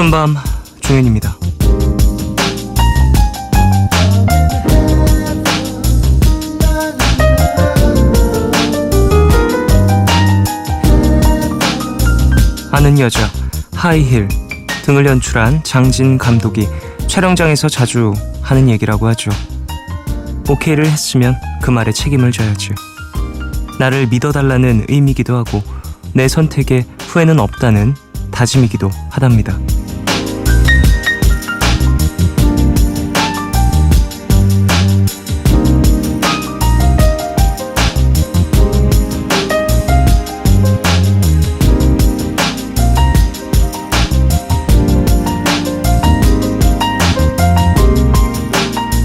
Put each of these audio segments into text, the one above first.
푸른밤 종현입니다. 아는 여자 하이힐 등을 연출한 장진 감독이 촬영장에서 자주 하는 얘기라고 하죠. 오케이를 했으면 그 말에 책임을 져야지. 나를 믿어달라는 의미이기도 하고 내 선택에 후회는 없다는 다짐이기도 하답니다.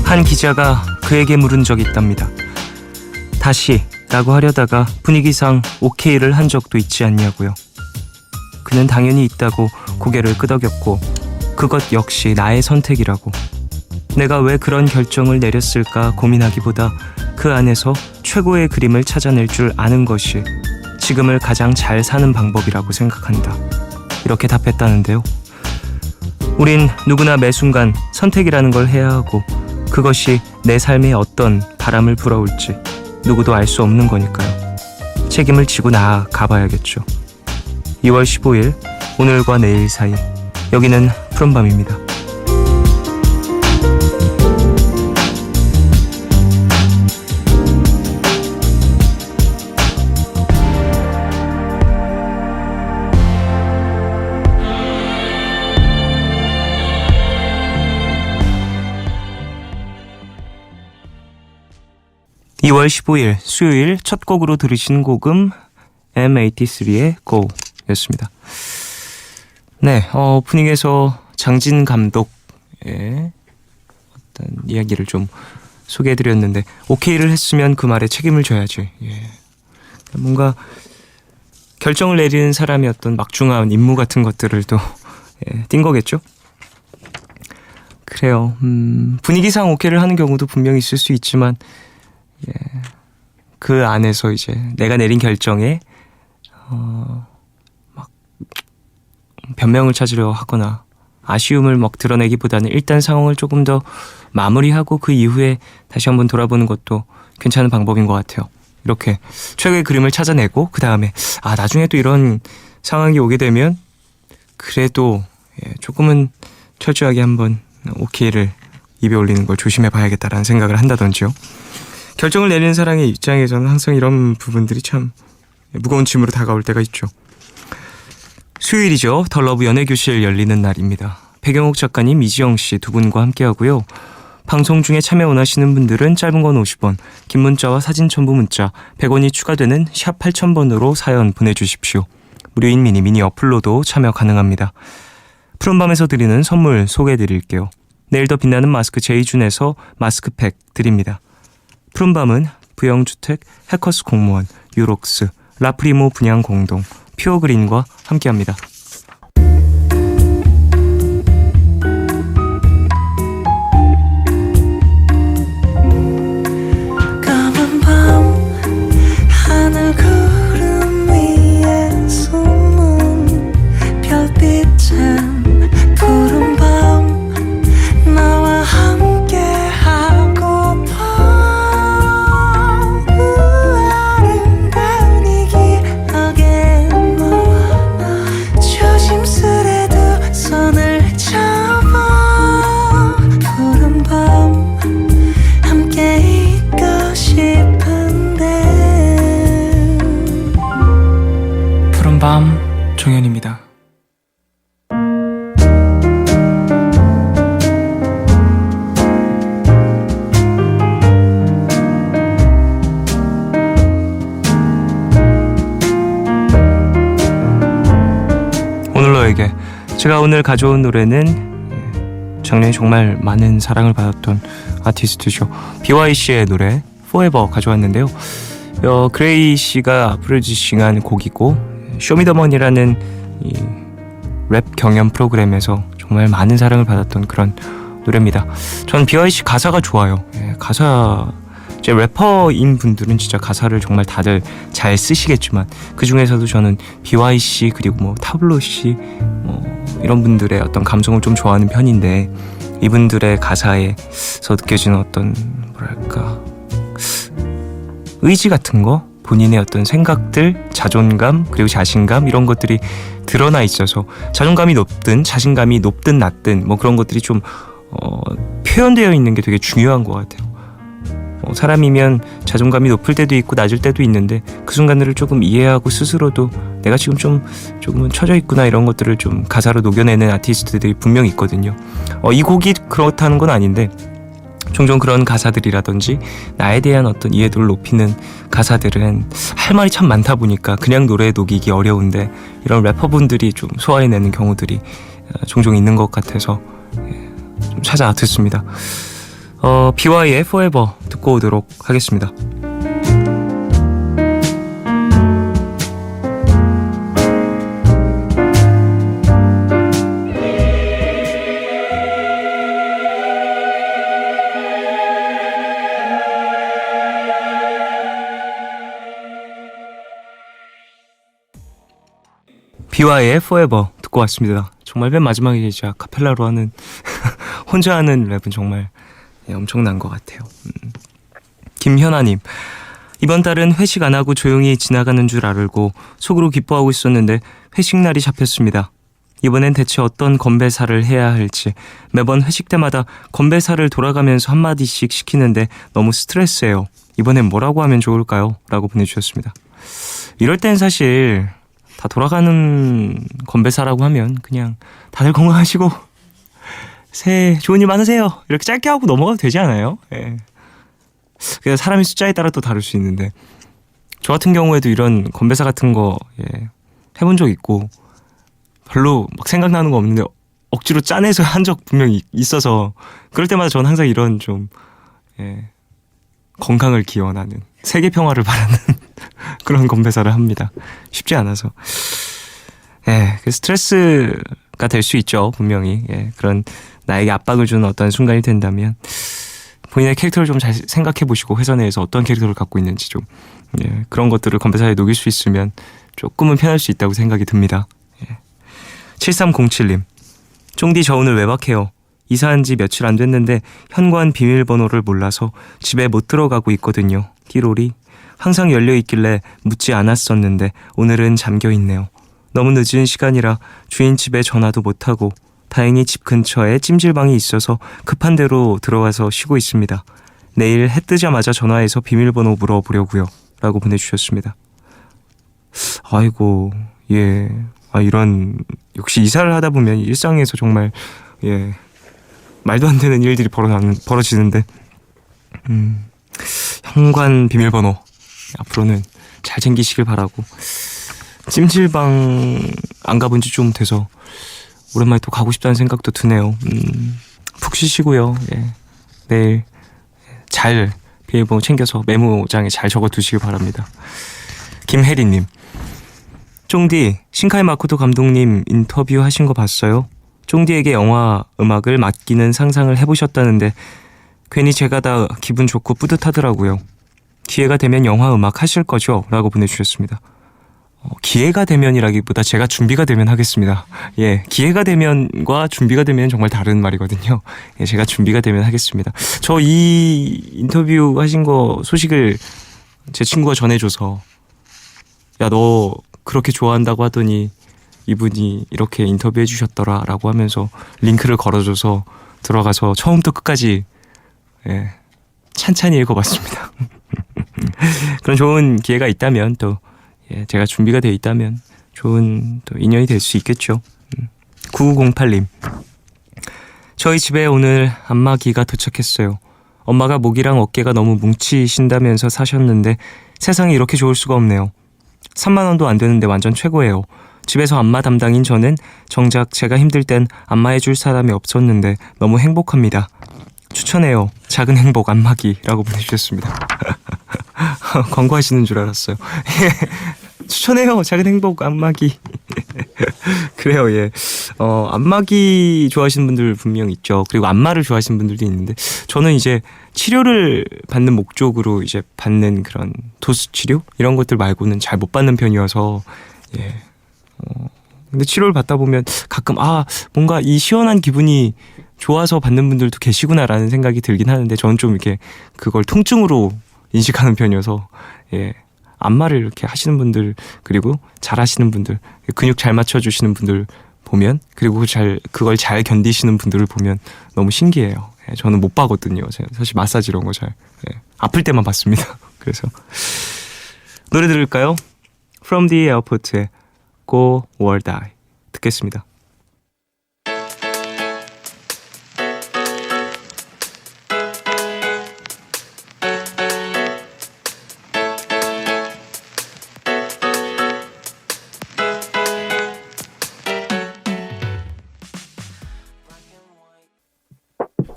한 기자가 그에게 물은 적이 있답니다. 다시 라고 하려다가 분위기상 오케이를 한 적도 있지 않냐고요. 그는 당연히 있다고 고개를 끄덕였고 그것 역시 나의 선택이라고. 내가 왜 그런 결정을 내렸을까 고민하기보다 그 안에서 최고의 그림을 찾아낼 줄 아는 것이 지금을 가장 잘 사는 방법이라고 생각한다. 이렇게 답했다는데요. 우린 누구나 매 순간 선택이라는 걸 해야 하고 그것이 내 삶에 어떤 바람을 불어올지 누구도 알 수 없는 거니까요. 책임을 지고 나아가봐야겠죠. 2월 15일 오늘과 내일 사이 여기는 푸른밤입니다. 2월 15일 수요일 첫 곡으로 들으신 곡은 M83의 Go 였습니다. 네, 오프닝에서 장진 감독의 어떤 이야기를 좀 소개해드렸는데 오케이를 했으면 그 말에 책임을 져야지. 뭔가 결정을 내리는 사람의 어떤 막중한 임무 같은 것들을 또 띈 거겠죠? 그래요. 분위기상 오케이를 하는 경우도 분명히 있을 수 있지만 그 안에서 이제 내가 내린 결정에 막 변명을 찾으려 하거나 아쉬움을 막 드러내기보다는 일단 상황을 조금 더 마무리하고 그 이후에 다시 한번 돌아보는 것도 괜찮은 방법인 것 같아요. 이렇게 최고의 그림을 찾아내고 그 다음에 나중에 또 이런 상황이 오게 되면 그래도 조금은 철저하게 한번 오케이를 입에 올리는 걸 조심해 봐야겠다라는 생각을 한다든지요. 결정을 내리는 사람의 입장에서는 항상 이런 부분들이 참 무거운 짐으로 다가올 때가 있죠. 수요일이죠. 더 러브 연애교실 열리는 날입니다. 배경옥 작가님, 이지영씨 두 분과 함께하고요. 방송 중에 참여 원하시는 분들은 짧은 건 50원, 긴 문자와 사진 첨부 문자 100원이 추가되는 샵 8000번으로 사연 보내주십시오. 무료인 미니 어플로도 참여 가능합니다. 푸른밤에서 드리는 선물 소개해드릴게요. 내일 더 빛나는 마스크 제이준에서 마스크팩 드립니다. 푸른밤은 부영주택, 해커스 공무원, 유록스, 라프리모 분양공동, 퓨어그린과 함께합니다. 까만 밤 하늘 구름 위에 숨은 별빛은 푸른 밤 나와 함께 푸른밤 종현입니다. 오늘 너에게 제가 오늘 가져온 노래는 작년에 정말 많은 사랑을 받았던 아티스트죠. BYC의 노래 Forever 가져왔는데요. 그레이 씨가 프로듀싱한 곡이고 쇼미더머니라는 이 랩 경연 프로그램에서 정말 많은 사랑을 받았던 그런 노래입니다. 전 BYC 가사가 좋아요. 가사 이제 래퍼인 분들은 진짜 가사를 정말 다들 잘 쓰시겠지만 그 중에서도 저는 BYC 그리고 뭐 타블로 씨, 뭐 이런 분들의 어떤 감성을 좀 좋아하는 편인데 이분들의 가사에서 느껴지는 어떤 뭐랄까 의지 같은 거, 본인의 어떤 생각들, 자존감 그리고 자신감 이런 것들이 드러나 있어서 자존감이 높든 자신감이 높든 낮든 뭐 그런 것들이 좀 표현되어 있는 게 되게 중요한 것 같아요. 사람이면 자존감이 높을 때도 있고 낮을 때도 있는데 그 순간들을 조금 이해하고 스스로도 내가 지금 조금은 처져 있구나 이런 것들을 좀 가사로 녹여내는 아티스트들이 분명 있거든요. 이 곡이 그렇다는 건 아닌데 종종 그런 가사들이라든지 나에 대한 어떤 이해도를 높이는 가사들은 할 말이 참 많다 보니까 그냥 노래에 녹이기 어려운데 이런 래퍼분들이 좀 소화해내는 경우들이 종종 있는 것 같아서 좀 찾아 듣습니다. BY의 Forever 듣고 오도록 하겠습니다. BY의 Forever 듣고 왔습니다. 정말 맨 마지막에 이제 아카펠라로 하는 혼자 하는 랩은 정말 엄청난 것 같아요. 김현아님, 이번 달은 회식 안 하고 조용히 지나가는 줄 알고 속으로 기뻐하고 있었는데 회식 날이 잡혔습니다. 이번엔 대체 어떤 건배사를 해야 할지 매번 회식 때마다 건배사를 돌아가면서 한마디씩 시키는데 너무 스트레스예요. 이번엔 뭐라고 하면 좋을까요? 라고 보내주셨습니다. 이럴 땐 사실 다 돌아가는 건배사라고 하면 그냥 다들 건강하시고 새해 좋은 일 많으세요 이렇게 짧게 하고 넘어가도 되지 않아요? 예. 그냥 사람의 숫자에 따라 또 다를 수 있는데 저 같은 경우에도 이런 건배사 같은 거 해본 적 있고 별로 막 생각나는 거 없는데 억지로 짜내서 한 적 분명히 있어서 그럴 때마다 저는 항상 이런 좀 건강을 기원하는 세계 평화를 바라는 그런 건배사를 합니다. 쉽지 않아서 그 스트레스가 될 수 있죠. 분명히 그런 나에게 압박을 주는 어떤 순간이 된다면 본인의 캐릭터를 좀 잘 생각해 보시고 회사 내에서 어떤 캐릭터를 갖고 있는지 좀 그런 것들을 건배사에 녹일 수 있으면 조금은 편할 수 있다고 생각이 듭니다. 7307님, 쫑디 저 오늘 외박해요. 이사한 지 며칠 안 됐는데 현관 비밀번호를 몰라서 집에 못 들어가고 있거든요. 띠로리. 항상 열려있길래 묻지 않았었는데 오늘은 잠겨있네요. 너무 늦은 시간이라 주인 집에 전화도 못하고 다행히 집 근처에 찜질방이 있어서 급한 대로 들어와서 쉬고 있습니다. 내일 해 뜨자마자 전화해서 비밀번호 물어보려고요. 라고 보내주셨습니다. 아이고 이런 역시 이사를 하다 보면 일상에서 정말 말도 안 되는 일들이 벌어지는데 현관 비밀번호 앞으로는 잘 챙기시길 바라고 찜질방 안 가본 지 좀 돼서 오랜만에 또 가고 싶다는 생각도 드네요. 푹 쉬시고요. 내일 잘 비밀번호 챙겨서 메모장에 잘 적어두시길 바랍니다. 김혜리님, 쫑디 신카이 마코토 감독님 인터뷰 하신 거 봤어요? 쫑디에게 영화 음악을 맡기는 상상을 해보셨다는데 괜히 제가 다 기분 좋고 뿌듯하더라고요. 기회가 되면 영화 음악 하실 거죠? 라고 보내주셨습니다. 기회가 되면이라기보다 제가 준비가 되면 하겠습니다. 기회가 되면과 준비가 되면 정말 다른 말이거든요. 제가 준비가 되면 하겠습니다. 저 이 인터뷰 하신 거 소식을 제 친구가 전해줘서 야, 너 그렇게 좋아한다고 하더니 이분이 이렇게 인터뷰해 주셨더라 라고 하면서 링크를 걸어줘서 들어가서 처음부터 끝까지 찬찬히 읽어봤습니다. 그런 좋은 기회가 있다면 또 제가 준비가 돼 있다면 좋은 또 인연이 될 수 있겠죠. 9908님, 저희 집에 오늘 안마기가 도착했어요. 엄마가 목이랑 어깨가 너무 뭉치신다면서 사셨는데 세상에 이렇게 좋을 수가 없네요. 3만 원도 안 되는데 완전 최고예요. 집에서 안마 담당인 저는 정작 제가 힘들 땐 안마해줄 사람이 없었는데 너무 행복합니다. 추천해요. 작은 행복 안마기라고 보내주셨습니다. 광고하시는 줄 알았어요. 추천해요. 작은 행복 안마기. 그래요. 안마기 좋아하시는 분들 분명 있죠. 그리고 안마를 좋아하시는 분들도 있는데 저는 이제 치료를 받는 목적으로 이제 받는 그런 도수 치료 이런 것들 말고는 잘 못 받는 편이어서 근데 치료를 받다 보면 가끔 뭔가 이 시원한 기분이 좋아서 받는 분들도 계시구나라는 생각이 들긴 하는데 저는 좀 이렇게 그걸 통증으로 인식하는 편이어서 예. 안마를 이렇게 하시는 분들 그리고 잘 하시는 분들 근육 잘 맞춰주시는 분들 보면 그리고 그걸 잘 견디시는 분들을 보면 너무 신기해요. 예, 저는 못 봐거든요. 제가 사실 마사지 이런 거 잘 아플 때만 봤습니다. 그래서 노래 들을까요? From the Airport의 Go or Die 듣겠습니다.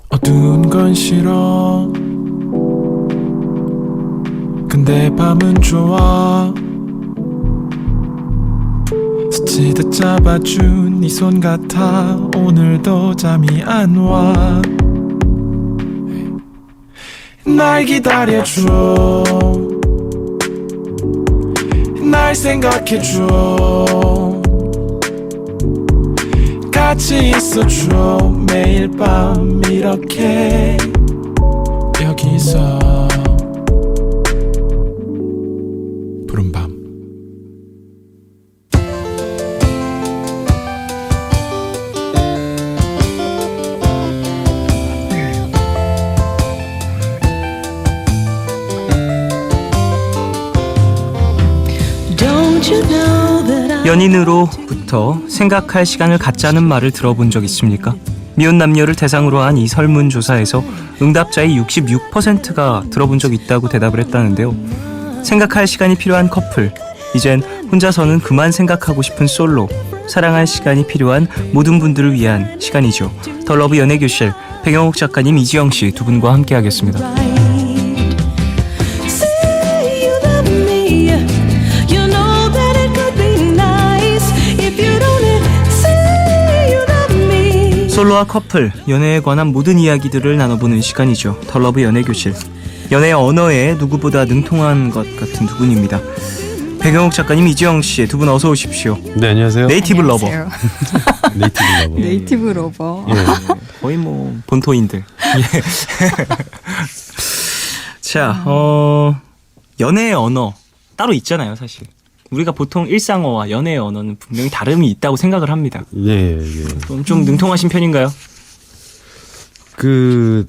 어두운 건 싫어 근데 밤은 좋아 스치듯 잡아준 네 손 같아 오늘도 잠이 안 와 날 기다려줘 날 생각해줘 같이 있어줘 매일 밤 이렇게 여기서 푸른 밤 Don't you know that I 연인으로부터 생각할 시간을 갖자는 말을 들어본 적 있습니까? 미혼 남녀를 대상으로 한 이 설문조사에서 응답자의 66%가 들어본 적 있다고 대답을 했다는데요. 생각할 시간이 필요한 커플, 이젠 혼자서는 그만 생각하고 싶은 솔로, 사랑할 시간이 필요한 모든 분들을 위한 시간이죠. 더 러브 연애교실, 백영옥 작가님, 이지영 씨 두 분과 함께 하겠습니다. say you love me, you know that it could be nice if you don't say you love me. 솔로와 커플, 연애에 관한 모든 이야기들을 나눠보는 시간이죠. 더 러브 연애교실. 연애의 언어에 누구보다 능통한 것 같은 두 분입니다. 백영옥 작가님, 이지영 씨 두 분 어서 오십시오. 네, 안녕하세요. 네이티브 러버. 네이티브 러버. 네이티브 러버. 예. 거의 뭐 본토인들. 예. 자, 연애의 언어 따로 있잖아요, 사실. 우리가 보통 일상어와 연애의 언어는 분명히 다름이 있다고 생각을 합니다. 예, 예. 좀 능통하신 편인가요? 그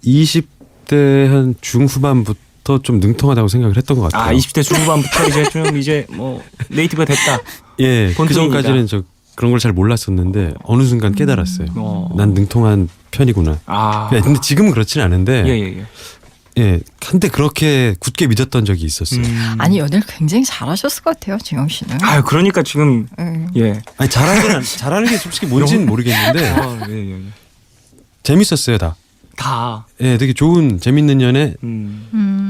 20대 한 중후반부터 좀 능통하다고 생각을 했던 것 같아요. 20대 중후반부터 이제 뭐 네이티브가 됐다. 예, 그 본토인이다. 전까지는 저 그런 걸 잘 몰랐었는데 어느 순간 깨달았어요. 난 능통한 편이구나. 근데 지금은 그렇지는 않은데 예. 예, 한때 그렇게 굳게 믿었던 적이 있었어요. 아니 연애를 굉장히 잘하셨을 것 같아요, 지영 씨는. 그러니까 지금 예. 아니 잘하는 게 솔직히 뭔지는 모르겠는데 예. 재밌었어요 다. 다. 예, 되게 좋은 재밌는 연애.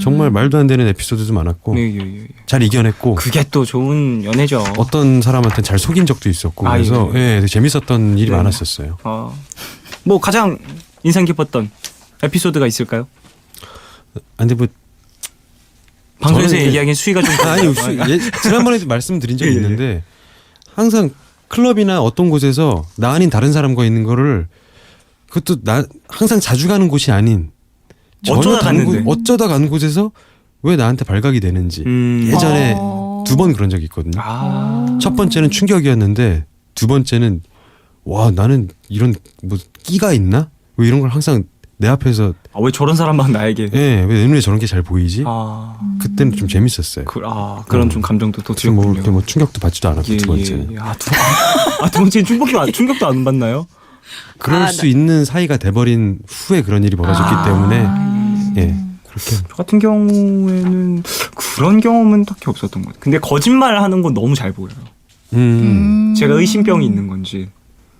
정말 말도 안 되는 에피소드도 많았고 예. 잘 이겨냈고 그게 또 좋은 연애죠. 어떤 사람한테는 잘 속인 적도 있었고 그래서 예, 되게 재밌었던 일이 네. 많았었어요. 뭐 가장 인상 깊었던 에피소드가 있을까요? 근데 뭐 방송에서 저는 이제- 얘기하기엔 수위가 좀 지난번에도 말씀드린 적이 예, 예. 있는데 항상 클럽이나 어떤 곳에서 나 아닌 다른 사람과 있는 거를 그것도 나 항상 자주 가는 곳이 아닌 전혀 어쩌다 다른 갔는데. 어쩌다 가는 곳에서 왜 나한테 발각이 되는지 음. 예전에 2번 그런 적이 있거든요. 첫 번째는 충격이었는데 두 번째는 와 나는 이런 뭐 끼가 있나? 왜 이런 걸 항상 내 앞에서 왜 저런 사람만 나에게 왜 내 눈에 저런 게 잘 보이지? 그때는 좀 재밌었어요. 그런 좀 감정도 또 뭐 들었군요. 이렇게 뭐 충격도 받지도 않았고 두 번째는. 두 번째는 충격도 안 받나요? 그럴 수 있는 사이가 돼버린 후에 그런 일이 벌어졌기 때문에 예 그렇게 저 같은 경우에는 그런 경험은 딱히 없었던 것 같아요. 근데 거짓말 하는 건 너무 잘 보여요. 제가 의심병이 있는 건지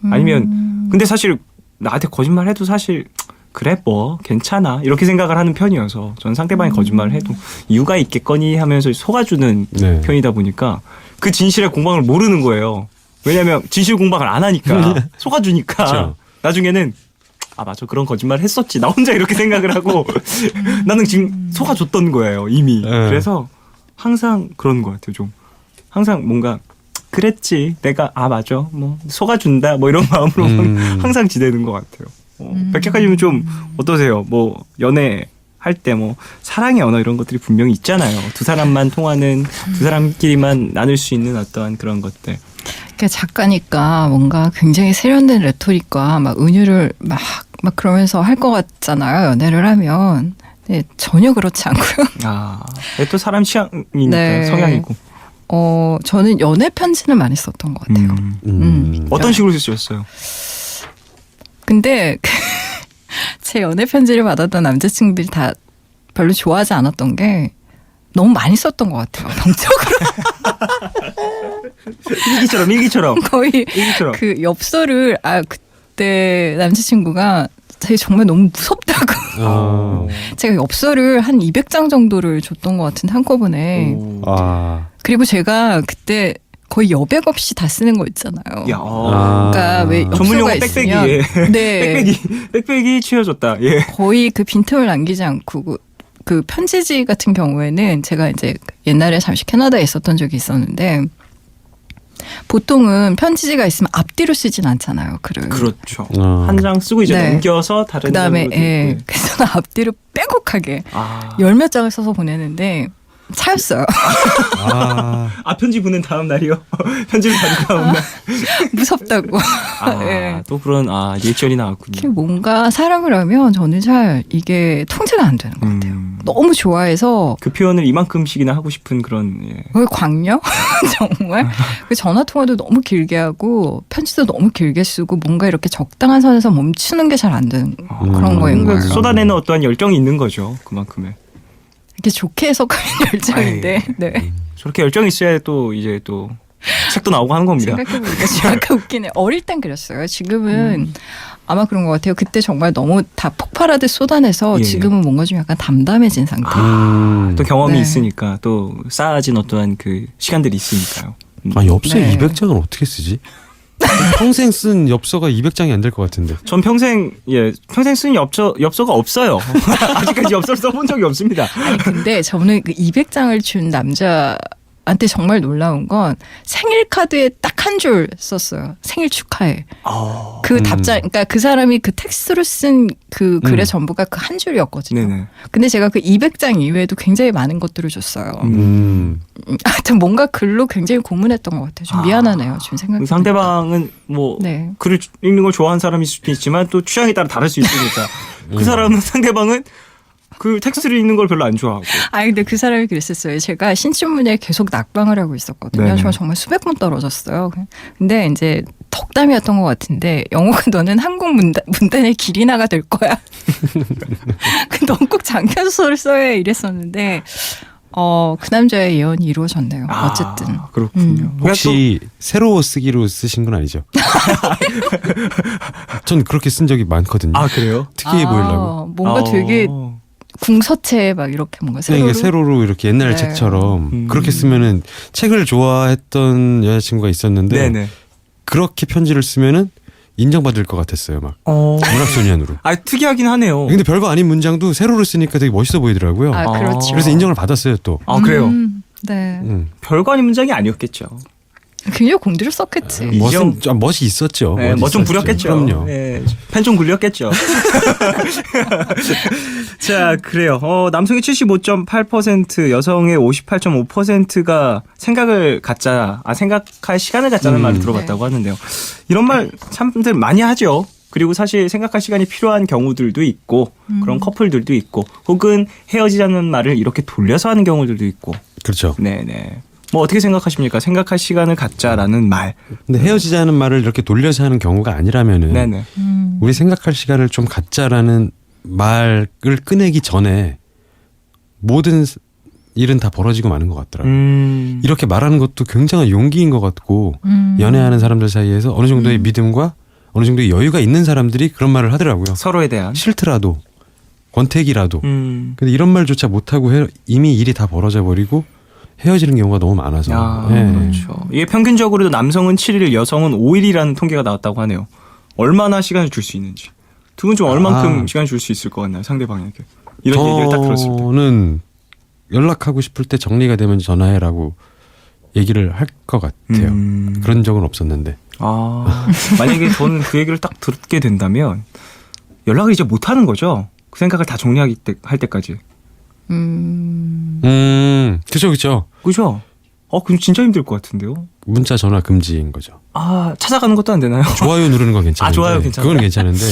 아니면 근데 사실 나한테 거짓말 해도 사실 그래 뭐 괜찮아 이렇게 생각을 하는 편이어서 전 상대방이 거짓말을 해도 이유가 있겠거니 하면서 속아주는 네. 편이다 보니까 그 진실의 공방을 모르는 거예요. 왜냐면 진실 공방을 안 하니까 속아주니까 그렇죠. 나중에는 맞아 그런 거짓말 했었지 나 혼자 이렇게 생각을 하고 나는 지금 속아줬던 거예요 이미. 네. 그래서 항상 그런 것 같아요. 좀 항상 뭔가 그랬지. 내가 맞아. 뭐 속아준다. 뭐 이런 마음으로 항상 지내는 것 같아요. 백작가님은 좀 어떠세요? 뭐 연애 할 때 뭐 사랑의 언어 이런 것들이 분명히 있잖아요. 두 사람만 통하는, 두 사람끼리만 나눌 수 있는 어떠한 그런 것들. 그러니까 작가니까 뭔가 굉장히 세련된 레토릭과 막 은유를 막 그러면서 할 것 같잖아요. 연애를 하면. 네, 전혀 그렇지 않고요. 또 사람 취향이니까 네. 성향이고. 저는 연애 편지는 많이 썼던 것 같아요. 어떤 식으로 쓰셨어요? 근데 제 연애 편지를 받았던 남자친구들이 다 별로 좋아하지 않았던 게 너무 많이 썼던 것 같아요. 병적으로 일기처럼. 거의 일기처럼. 그 엽서를 그때 남자친구가 되게 정말 너무 무섭다고. 제가 엽서를 한 200장 정도를 줬던 것 같은데 한꺼번에. 그리고 제가 그때 거의 여백 없이 다 쓰는 거 있잖아요. 그러니까 왜 전문용어 엽서가 있으면 빽빽이. 네. 빽빽이 치워줬다. 예. 거의 그 빈틈을 남기지 않고 그 편지지 같은 경우에는 제가 이제 옛날에 잠시 캐나다에 있었던 적이 있었는데 보통은 편지지가 있으면 앞뒤로 쓰진 않잖아요. 글을. 그렇죠. 한 장 쓰고 이제 네. 넘겨서 다른 그다음에 장으로 그래서 는 앞뒤로 빼곡하게 열 몇 장을 써서 보내는데 차였어요. 편지 보낸 다음 날이요? 편지를 받은 다음 날. 무섭다고. 네. 또 그런 리액션이 나왔군요. 이게 뭔가 사랑을 하면 저는 잘 이게 통제가 안 되는 것 같아요. 너무 좋아해서 그 표현을 이만큼씩이나 하고 싶은 그런. 거의 광녀? 정말? 그 전화 통화도 너무 길게 하고 편지도 너무 길게 쓰고 뭔가 이렇게 적당한 선에서 멈추는 게 잘 안 되는 그런 거인 거예요. 쏟아내는 어떠한 열정이 있는 거죠. 그만큼의. 이렇게 좋게 해석하는 열정인데. 네. 저렇게 열정이 있어야 또 이제 또 책도 나오고 하는 겁니다. 생각해보니까 지금 약간 웃기네. 어릴 땐 그랬어요. 지금은 아마 그런 것 같아요. 그때 정말 너무 다 폭발하듯 쏟아내서 예. 지금은 뭔가 좀 약간 담담해진 상태. 또 경험이 네. 있으니까 또 쌓아진 어떠한 그 시간들이 있으니까요. 엽서 네. 200장을 어떻게 쓰지? 평생 쓴 엽서가 200장이 안 될 것 같은데. 전 평생 쓴 엽서가 없어요. 아직까지 엽서를 써본 적이 없습니다. 아니 근데 저는 그 200장을 준 남자한테 정말 놀라운 건 생일 카드에 딱 한 줄 썼어요. 생일 축하해. 그 답장, 그러니까 그 사람이 그 텍스트로 쓴 그 글의 전부가 그 한 줄이었거든요. 네네. 근데 제가 그 200장 이외에도 굉장히 많은 것들을 줬어요. 하여튼 뭔가 글로 굉장히 고문했던 것 같아요. 좀 미안하네요. 지금 생각해. 상대방은 뭐 네. 글을 읽는 걸 좋아하는 사람일 수도 있지만 또 취향에 따라 다를 수 있으니까 그 사람은 상대방은 그 텍스트를 읽는 걸 별로 안 좋아하고. 근데 그 사람이 그랬었어요. 제가 신춘문예에 계속 낙방을 하고 있었거든요. 네네. 저 정말 수백 번 떨어졌어요. 근데 이제 덕담이었던 것 같은데 영호가 너는 한국 문단의 길이나가 될 거야. 넌 꼭 장편소설을 써야 해 이랬었는데 그 남자의 예언이 이루어졌네요. 어쨌든. 그렇군요. 혹시 새로 쓰기로 쓰신 건 아니죠? 전 그렇게 쓴 적이 많거든요. 그래요? 특이해 보이려고. 뭔가 되게 궁서체 막 이렇게 뭔가 세로로? 세로로 이렇게 옛날 네. 책처럼 그렇게 쓰면은 책을 좋아했던 여자친구가 있었는데 네네. 그렇게 편지를 쓰면은 인정받을 것 같았어요. 막 문학소년으로. 특이하긴 하네요. 근데 별거 아닌 문장도 세로로 쓰니까 되게 멋있어 보이더라고요. 그렇죠. 그래서 인정을 받았어요 또. 그래요? 네. 별거 아닌 문장이 아니었겠죠. 굉장히 공들을 썼겠지. 멋이 있었죠. 네, 멋 좀 부렸겠죠. 그럼요. 네, 펜 좀 굴렸겠죠. 자, 그래요. 남성의 75.8%, 여성의 58.5%가 생각을 갖자, 생각할 시간을 갖자는 말을 들어봤다고 하는데요. 이런 말 참들 많이 하죠. 그리고 사실 생각할 시간이 필요한 경우들도 있고, 그런 커플들도 있고, 혹은 헤어지자는 말을 이렇게 돌려서 하는 경우들도 있고. 그렇죠. 네네. 뭐 어떻게 생각하십니까? 생각할 시간을 갖자라는 말. 근데 헤어지자는 말을 이렇게 돌려서 하는 경우가 아니라면은 네네. 우리 생각할 시간을 좀 갖자라는 말을 꺼내기 전에 모든 일은 다 벌어지고 마는 것 같더라고요. 이렇게 말하는 것도 굉장한 용기인 것 같고 연애하는 사람들 사이에서 어느 정도의 믿음과 어느 정도의 여유가 있는 사람들이 그런 말을 하더라고요. 서로에 대한. 싫더라도 권태기라도. 근데 이런 말조차 못하고 이미 일이 다 벌어져 버리고 헤어지는 경우가 너무 많아서. 그렇죠. 이게 평균적으로도 남성은 7일, 여성은 5일이라는 통계가 나왔다고 하네요. 얼마나 시간을 줄 수 있는지. 두 분 좀 얼만큼 시간을 줄 수 있을 것 같나요? 상대방에게. 이런 얘기를 딱 들었을 때. 저는 연락하고 싶을 때 정리가 되면 전화해라고 얘기를 할 것 같아요. 그런 적은 없었는데. 만약에 저는 그 얘기를 딱 듣게 된다면 연락을 이제 못 하는 거죠. 그 생각을 다 정리할 때까지. 그죠, 그죠. 그죠? 그럼 진짜 힘들 것 같은데요. 문자 전화 금지인 거죠. 찾아가는 것도 안 되나요? 좋아요 누르는 건 괜찮은데. 좋아요 괜찮아요. 그건 괜찮은데.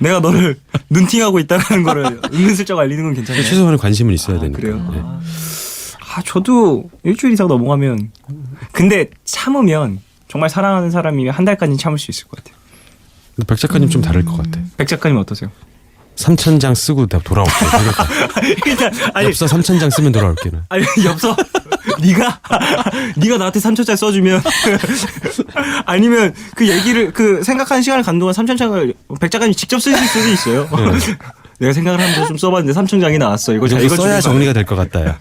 내가 너를 눈팅하고 있다는 거를 은근슬쩍 알리는 건 괜찮아요. 최소한의 관심은 있어야 되니까. 그래요? 네. 저도 일주일 이상 넘어가면 근데 참으면 정말 사랑하는 사람이면 한 달까지는 참을 수 있을 것 같아요. 근데 백 작가님 좀 다를 것 같아. 백 작가님 어떠세요? 3,000장 쓰고 내가 돌아올게. 일단 엽서 3,000장 쓰면 돌아올게. 엽서 네가 나한테 3,000장 써주면 아니면 그 얘기를 그 생각하는 시간을 갖는 동안 3,000장을 백 작가님 직접 쓰실 수도 있어요. 네. 내가 생각을 하면서 좀 써봤는데 3,000장이 나왔어. 이거 잘 써야 정리가 될 것 같다. 야.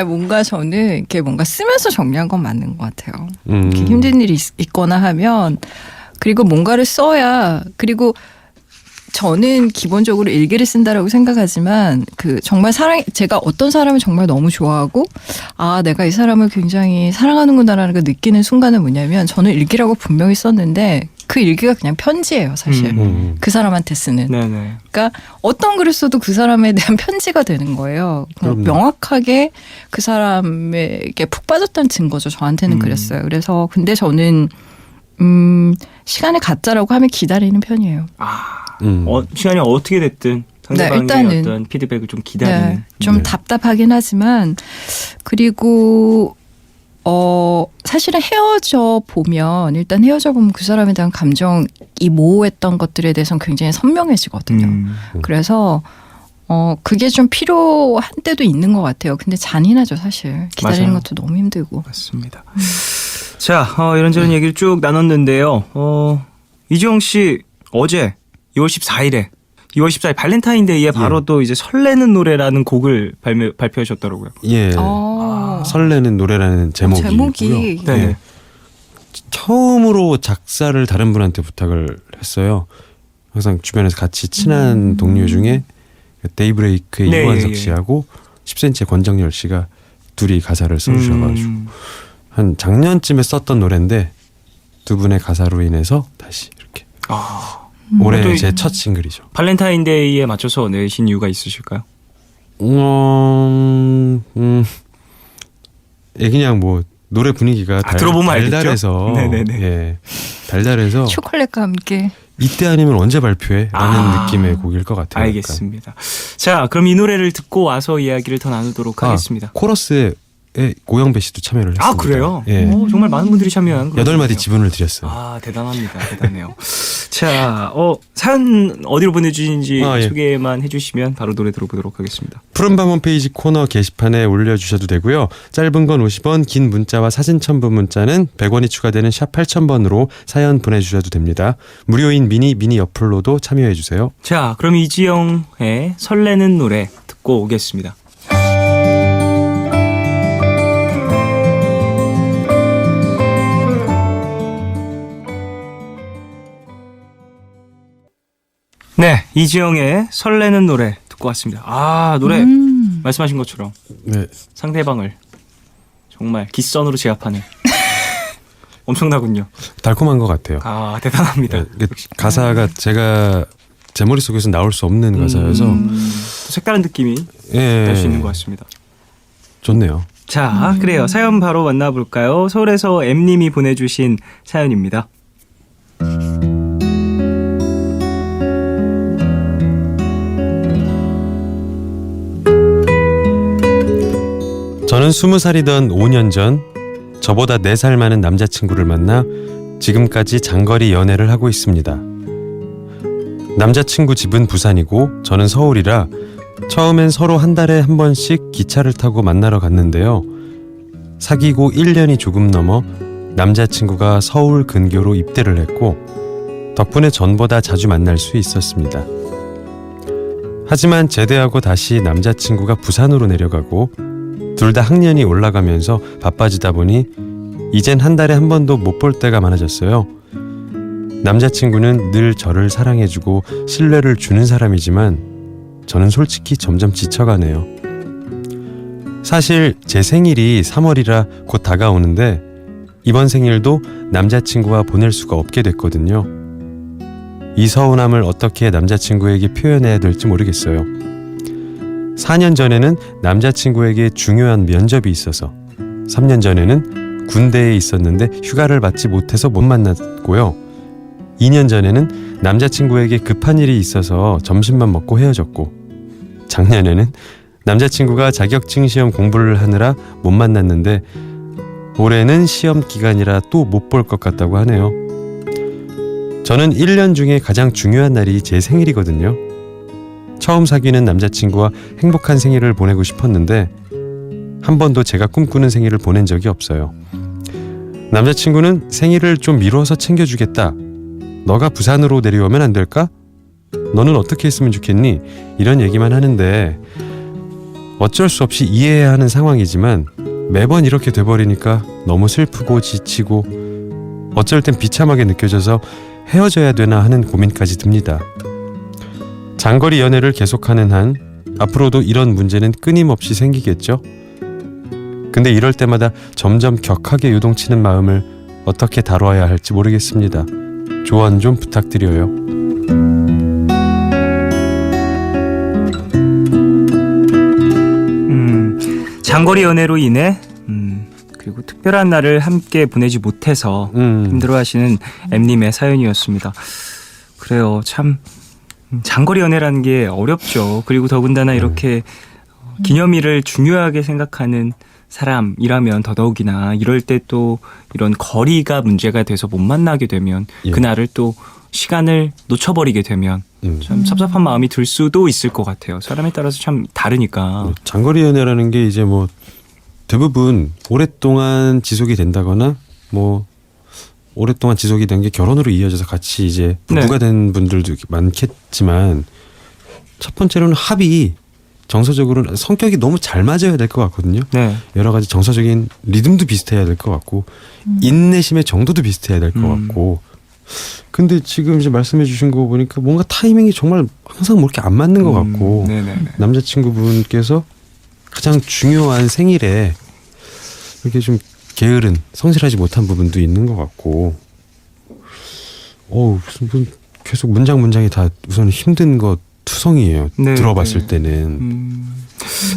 뭔가 저는 이렇게 뭔가 쓰면서 정리한 건 맞는 것 같아요. 음. 이렇게 힘든 일이 있거나 하면 그리고 뭔가를 써야 그리고 저는 기본적으로 일기를 쓴다라고 생각하지만 정말 제가 어떤 사람을 정말 너무 좋아하고 내가 이 사람을 굉장히 사랑하는구나라는 걸 느끼는 순간은 뭐냐면 저는 일기라고 분명히 썼는데 그 일기가 그냥 편지예요, 사실. 그 사람한테 쓰는. 네네. 그러니까 어떤 글을 써도 그 사람에 대한 편지가 되는 거예요. 명확하게 그 사람에게 푹 빠졌다는 증거죠. 저한테는 그랬어요. 그래서 근데 저는 시간을 갖자라고 하면 기다리는 편이에요. 시간이 어떻게 됐든 상대방의 일단은, 어떤 피드백을 좀 기다리는. 좀 답답하긴 하지만 그리고 사실은 헤어져 보면 그 사람에 대한 감정이 모호했던 것들에 대해서는 굉장히 선명해지거든요. 그래서 그게 좀 필요한 때도 있는 것 같아요. 근데 잔인하죠, 사실. 기다리는 맞아요. 것도 너무 힘들고. 맞습니다. 자, 이런저런 얘기를 쭉 나눴는데요. 이지영 씨 어제 2월 14일에 2월 14일 발렌타인데이에 바로 또 이제 설레는 노래라는 곡을 발표하셨더라고요. 예. 설레는 노래라는 제목이고요. 네. 처음으로 작사를 다른 분한테 부탁을 했어요. 항상 주변에서 같이 친한 동료 중에 데이브레이크의 이관석 씨하고 10cm의 권정열 씨가 둘이 가사를 써주셔가지고 한 작년쯤에 썼던 노래인데 두 분의 가사로 인해서 다시 이렇게 올해 제 첫 싱글이죠. 발렌타인데이에 맞춰서 내신 이유가 있으실까요? 그냥 뭐 노래 분위기가 들어보면 달달해서 네네네. 예, 달달해서 초콜릿과 함께 이때 아니면 언제 발표해? 라는 느낌의 곡일 것 같아요. 알겠습니다. 자, 그럼 이 노래를 듣고 와서 이야기를 더 나누도록 하겠습니다. 코러스에 고영배 씨도 참여를 했습니다. 그래요? 예. 정말 많은 분들이 참여한 8마디 지분을 드렸어요. 대단합니다. 대단해요. 자, 사연 어디로 보내주신지 소개만 해주시면 바로 노래 들어보도록 하겠습니다. 푸른밤 홈페이지 코너 게시판에 올려주셔도 되고요. 짧은 건 50원, 긴 문자와 사진 첨부 문자는 100원이 추가되는 샵 8000번으로 사연 보내주셔도 됩니다. 무료인 미니 어플로도 참여해주세요. 자, 그럼 이지영의 설레는 노래 듣고 오겠습니다. 네, 이지영의 설레는 노래 듣고 왔습니다. 노래 말씀하신 것처럼 상대방을 정말 깃선으로 제압하는 엄청나군요. 달콤한 것 같아요. 대단합니다. 가사가 제가 제 머릿속에서 나올 수 없는 가사여서 색다른 느낌이 날 수 있는 것 같습니다. 좋네요. 자, 그래요. 사연 바로 만나볼까요? 서울에서 M님이 보내주신 사연입니다. 저는 20살이던 5년 전 저보다 4살 많은 남자친구를 만나 지금까지 장거리 연애를 하고 있습니다. 남자친구 집은 부산이고 저는 서울이라 처음엔 서로 한 달에 한 번씩 기차를 타고 만나러 갔는데요. 사귀고 1년이 조금 넘어 남자친구가 서울 근교로 입대를 했고 덕분에 전보다 자주 만날 수 있었습니다. 하지만 제대하고 다시 남자친구가 부산으로 내려가고 둘 다 학년이 올라가면서 바빠지다 보니 이젠 한 달에 한 번도 못 볼 때가 많아졌어요. 남자친구는 늘 저를 사랑해주고 신뢰를 주는 사람이지만 저는 솔직히 점점 지쳐가네요. 사실 제 생일이 3월이라 곧 다가오는데 이번 생일도 남자친구와 보낼 수가 없게 됐거든요. 이 서운함을 어떻게 남자친구에게 표현해야 될지 모르겠어요. 4년 전에는 남자친구에게 중요한 면접이 있어서 3년 전에는 군대에 있었는데 휴가를 받지 못해서 못 만났고요. 2년 전에는 남자친구에게 급한 일이 있어서 점심만 먹고 헤어졌고 작년에는 남자친구가 자격증 시험 공부를 하느라 못 만났는데 올해는 시험 기간이라 또 못 볼 것 같다고 하네요. 저는 1년 중에 가장 중요한 날이 제 생일이거든요. 처음 사귀는 남자친구와 행복한 생일을 보내고 싶었는데 한 번도 제가 꿈꾸는 생일을 보낸 적이 없어요. 남자친구는 생일을 좀 미뤄서 챙겨주겠다. 너가 부산으로 내려오면 안 될까? 너는 어떻게 했으면 좋겠니? 이런 얘기만 하는데 어쩔 수 없이 이해해야 하는 상황이지만 매번 이렇게 돼버리니까 너무 슬프고 지치고 어쩔 땐 비참하게 느껴져서 헤어져야 되나 하는 고민까지 듭니다. 장거리 연애를 계속하는 한 앞으로도 이런 문제는 끊임없이 생기겠죠? 근데 이럴 때마다 점점 격하게 요동치는 마음을 어떻게 다뤄야 할지 모르겠습니다. 조언 좀 부탁드려요. 장거리 연애로 인해 그리고 특별한 날을 함께 보내지 못해서 힘들어하시는 M님의 사연이었습니다. 그래요, 참 장거리 연애라는 게 어렵죠. 그리고 더군다나 이렇게 기념일을 중요하게 생각하는 사람이라면 더더욱이나 이럴 때 또 이런 거리가 문제가 돼서 못 만나게 되면 그날을 또 시간을 놓쳐버리게 되면 참 섭섭한 마음이 들 수도 있을 것 같아요. 사람에 따라서 참 다르니까. 장거리 연애라는 게 이제 뭐 대부분 오랫동안 지속이 된다거나 뭐 오랫동안 지속이 된 게 결혼으로 이어져서 같이 이제 부부가 된 분들도 많겠지만 첫 번째로는 합이 정서적으로 성격이 너무 잘 맞아야 될 것 같거든요. 네. 여러 가지 정서적인 리듬도 비슷해야 될 것 같고 인내심의 정도도 비슷해야 될 것 같고 근데 지금 이제 말씀해 주신 거 보니까 뭔가 타이밍이 정말 항상 뭐 이렇게 안 맞는 것 같고 남자친구분께서 가장 중요한 생일에 이렇게 좀 게으른 성실하지 못한 부분도 있는 것 같고 무슨 계속 문장이 다 우선 힘든 것 투성이에요. 네, 들어봤을 때는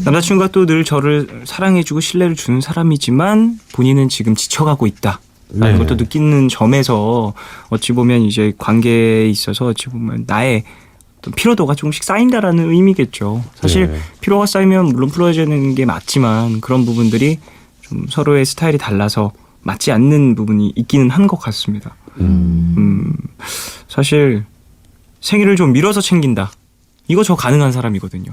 남자친구가 또 늘 저를 사랑해주고 신뢰를 주는 사람이지만 본인은 지금 지쳐가고 있다라는 것도 느끼는 점에서 어찌 보면 이제 관계에 있어서 어찌 보면 나의 어떤 피로도가 조금씩 쌓인다라는 의미겠죠. 사실 피로가 쌓이면 물론 풀어야 되는 게 맞지만 그런 부분들이 좀 서로의 스타일이 달라서 맞지 않는 부분이 있기는 한 것 같습니다. 사실 생일을 좀 미뤄서 챙긴다. 이거 저 가능한 사람이거든요.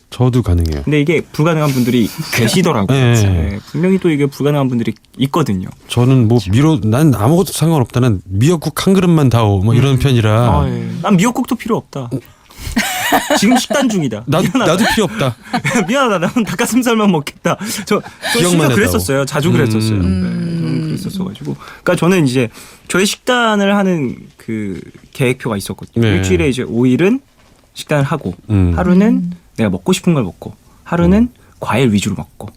저도 가능해요. 근데 이게 불가능한 분들이 계시더라고요. 네, 분명히 또 이게 불가능한 분들이 있거든요. 저는 뭐 난 아무것도 상관없다. 난 미역국 한 그릇만 다오. 뭐 이런 편이라. 난 미역국도 필요 없다. 지금 식단 중이다. 나도 필요 없다. 미안하다. 나는 닭가슴살만 먹겠다. 저 심지어 그랬었어요. 자주 그랬었어요. 저는 그랬었어가지고. 그러니까 저는 이제 저의 식단을 하는 그 계획표가 있었거든요. 일주일에 이제 5일은 식단을 하고 하루는 내가 먹고 싶은 걸 먹고 하루는 과일 위주로 먹고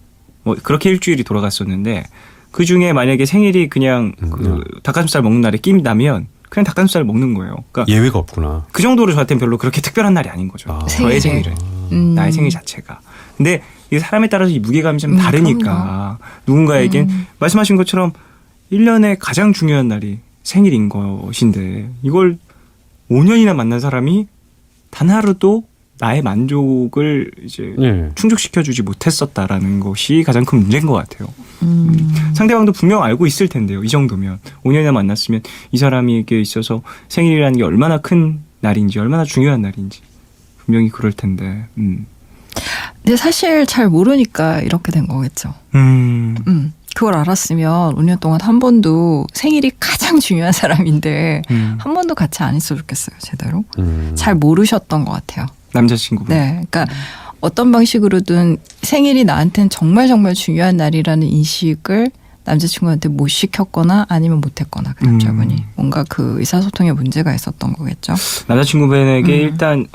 뭐 그렇게 일주일이 돌아갔었는데 그 중에 만약에 생일이 그냥 그 닭가슴살 먹는 날에 낀다면 그냥 닭가슴살 먹는 거예요. 그러니까 예외가 없구나. 그 정도로 저한테는 별로 그렇게 특별한 날이 아닌 거죠. 저의 생일은. 나의 생일 자체가. 근데 이 사람에 따라서 이 무게감이 좀 다르니까 누군가에겐 말씀하신 것처럼 1년에 가장 중요한 날이 생일인 것인데 이걸 5년이나 만난 사람이 단 하루도 나의 만족을 이제 충족시켜주지 못했었다라는 것이 가장 큰 문제인 것 같아요. 상대방도 분명 알고 있을 텐데요. 이 정도면 5년이나 만났으면 이 사람에게 있어서 생일이라는 게 얼마나 큰 날인지 얼마나 중요한 날인지 분명히 그럴 텐데. 근데 사실 잘 모르니까 이렇게 된 거겠죠. 그걸 알았으면 5년 동안 한 번도 생일이 가장 중요한 사람인데 한 번도 같이 안 있어 줬겠어요. 제대로. 잘 모르셨던 것 같아요. 남자친구분. 네. 그러니까 어떤 방식으로든 생일이 나한테는 정말 중요한 날이라는 인식을 남자친구한테 못 시켰거나 아니면 못했거나 그 남자분이 뭔가 그 의사소통에 문제가 있었던 거겠죠. 남자친구분에게 일단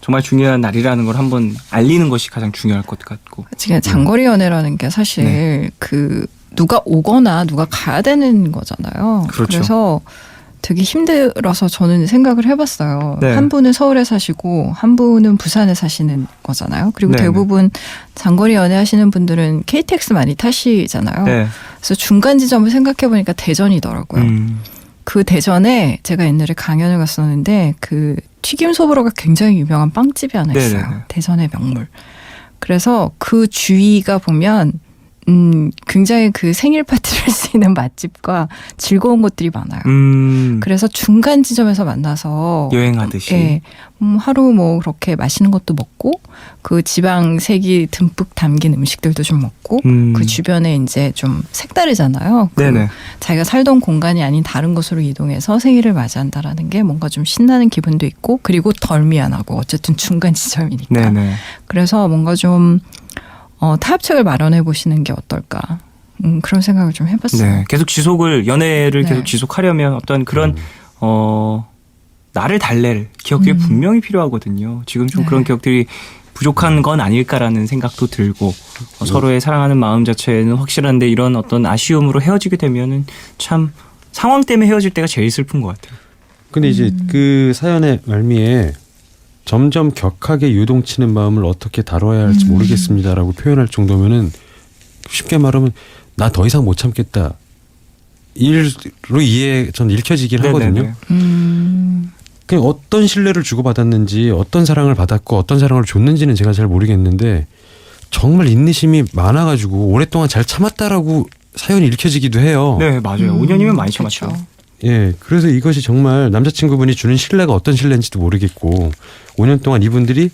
정말 중요한 날이라는 걸 한번 알리는 것이 가장 중요할 것 같고. 지금 장거리 연애라는 게 사실 네. 그 누가 오거나 누가 가야 되는 거잖아요. 그렇죠. 그래서 되게 힘들어서 저는 생각을 해봤어요. 네. 한 분은 서울에 사시고 한 분은 부산에 사시는 거잖아요. 그리고 네, 대부분 장거리 연애하시는 분들은 KTX 많이 타시잖아요. 네. 그래서 중간 지점을 생각해보니까 대전이더라고요. 그 대전에 제가 옛날에 강연을 갔었는데 그 튀김 소보로가 굉장히 유명한 빵집이 하나 있어요. 네네네. 대전의 명물. 그래서 그 주위가 보면 굉장히 그 생일 파티를 할 수 있는 맛집과 즐거운 곳들이 많아요. 그래서 중간 지점에서 만나서 여행하듯이. 예, 하루 뭐 그렇게 맛있는 것도 먹고 그 지방색이 듬뿍 담긴 음식들도 좀 먹고 그 주변에 이제 좀 색다르잖아요. 그 네네. 자기가 살던 공간이 아닌 다른 곳으로 이동해서 생일을 맞이한다라는 게 뭔가 좀 신나는 기분도 있고 그리고 덜 미안하고 어쨌든 중간 지점이니까. 네네. 그래서 뭔가 좀 타협책을 마련해 보시는 게 어떨까. 그런 생각을 좀 해봤어요. 네. 계속 연애를 네. 계속 지속하려면 어떤 그런 나를 달랠 기억들이 분명히 필요하거든요. 지금 좀 네. 그런 기억들이 부족한 건 아닐까라는 생각도 들고 서로의 사랑하는 마음 자체는 확실한데 이런 어떤 아쉬움으로 헤어지게 되면은 참 상황 때문에 헤어질 때가 제일 슬픈 것 같아요. 근데 이제 그 사연의 말미에 점점 격하게 유동치는 마음을 어떻게 다뤄야 할지 모르겠습니다라고 표현할 정도면은 쉽게 말하면 나 더 이상 못 참겠다. 일로 전 읽혀지긴 하거든요. 그냥 어떤 신뢰를 주고받았는지 어떤 사랑을 받았고 어떤 사랑을 줬는지는 제가 잘 모르겠는데 정말 인내심이 많아가지고 오랫동안 잘 참았다라고 사연이 읽혀지기도 해요. 네, 맞아요. 5년이면 많이 참았죠. 그렇죠. 예, 그래서 이것이 정말 남자친구분이 주는 신뢰가 어떤 신뢰인지도 모르겠고 5년 동안 이분들이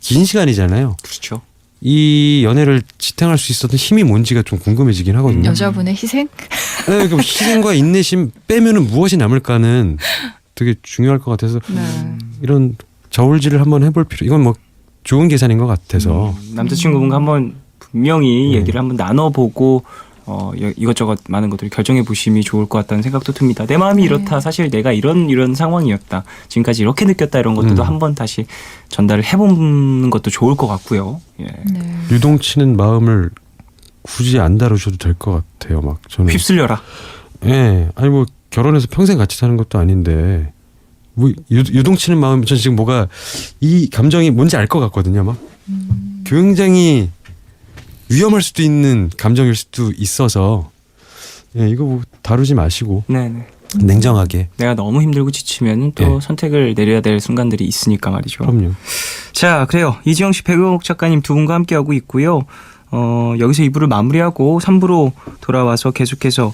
긴 시간이잖아요. 그렇죠. 이 연애를 지탱할 수 있었던 힘이 뭔지가 좀 궁금해지긴 하거든요. 여자분의 희생? 네, 그럼 희생과 인내심 빼면은 무엇이 남을까는 되게 중요할 것 같아서 네. 이런 저울질을 한번 해볼 필요. 이건 뭐 좋은 계산인 것 같아서. 남자친구분과 한번 분명히 얘기를 한번 나눠보고 이것저것 많은 것들을 결정해 보심이 좋을 것 같다는 생각도 듭니다. 내 마음이 이렇다. 사실 내가 이런 상황이었다. 지금까지 이렇게 느꼈다. 이런 것들도 한번 다시 전달을 해보는 것도 좋을 것 같고요. 예. 네. 유동치는 마음을 굳이 안 다루셔도 될 것 같아요. 막 저는. 휩쓸려라. 예, 아니 뭐 결혼해서 평생 같이 사는 것도 아닌데 뭐 유동치는 마음. 전 지금 뭐가 이 감정이 뭔지 알 것 같거든요. 막 굉장히 위험할 수도 있는 감정일 수도 있어서 예, 이거 뭐 다루지 마시고 네네. 냉정하게. 내가 너무 힘들고 지치면 또 네. 선택을 내려야 될 순간들이 있으니까 말이죠. 그럼요. 자, 그래요. 이지영 씨, 백영옥 작가님 두 분과 함께하고 있고요. 여기서 2부를 마무리하고 3부로 돌아와서 계속해서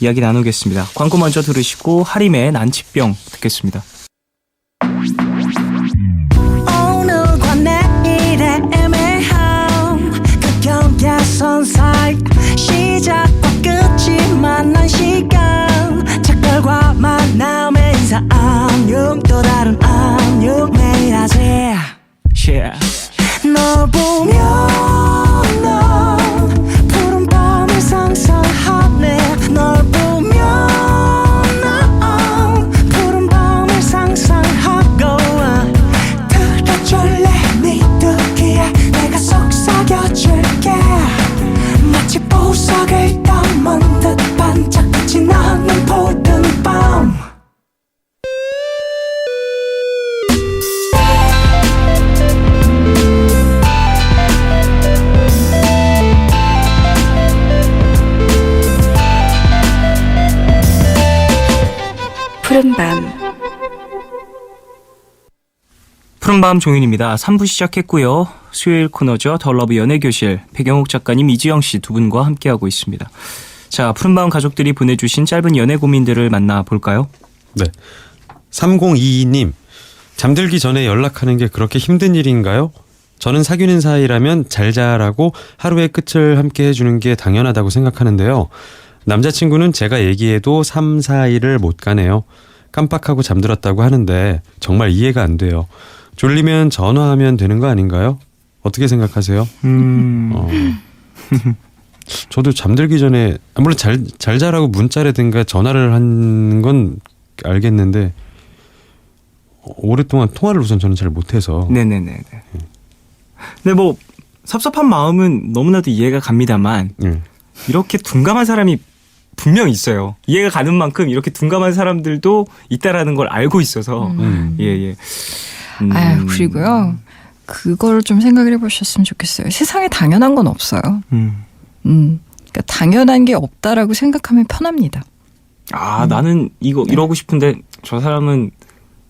이야기 나누겠습니다. 광고 먼저 들으시고 하림의 난치병 듣겠습니다. 오늘과 내일의 애매함 그 경계선 사이 시작과 끝이 만난 시간 작별과 만남의 인사 안녕 또 다른 안녕 매일 하지 Yeah. 널 보면 넌 푸른 밤을 상상하네 널 보면 넌 푸른 밤을 상상하고 들어줄래 네 듣기에 내가 속삭여줄게 마치 보석을 담은 듯 반짝이지 않는 푸른 밤 푸른밤 푸른밤 종윤입니다. 3부 시작했고요. 수요일 코너죠. 더 러브 연애교실 백영옥 작가님 이지영 씨 두 분과 함께하고 있습니다. 자, 푸른밤 가족들이 보내주신 짧은 연애 고민들을 만나볼까요? 네. 3022님, 잠들기 전에 연락하는 게 그렇게 힘든 일인가요? 저는 사귀는 사이라면 잘 자라고 하루의 끝을 함께 해주는 게 당연하다고 생각하는데요. 남자친구는 제가 얘기해도 3, 4일을 못 가네요. 깜빡하고 잠들었다고 하는데 정말 이해가 안 돼요. 졸리면 전화하면 되는 거 아닌가요? 어떻게 생각하세요? 저도 잠들기 전에 물론 잘 자라고 문자라든가 전화를 하는 건 알겠는데 오랫동안 통화를 우선 저는 잘 못해서 네네네. 근데 뭐 섭섭한 마음은 너무나도 이해가 갑니다만 이렇게 둔감한 사람이 분명 있어요. 이해가 가는 만큼 이렇게 둔감한 사람들도 있다라는 걸 알고 있어서 예예. 아유, 그리고요. 그걸 좀 생각을 해보셨으면 좋겠어요. 세상에 당연한 건 없어요. 그러니까 당연한 게 없다라고 생각하면 편합니다. 아 나는 이러고 싶은데 저 사람은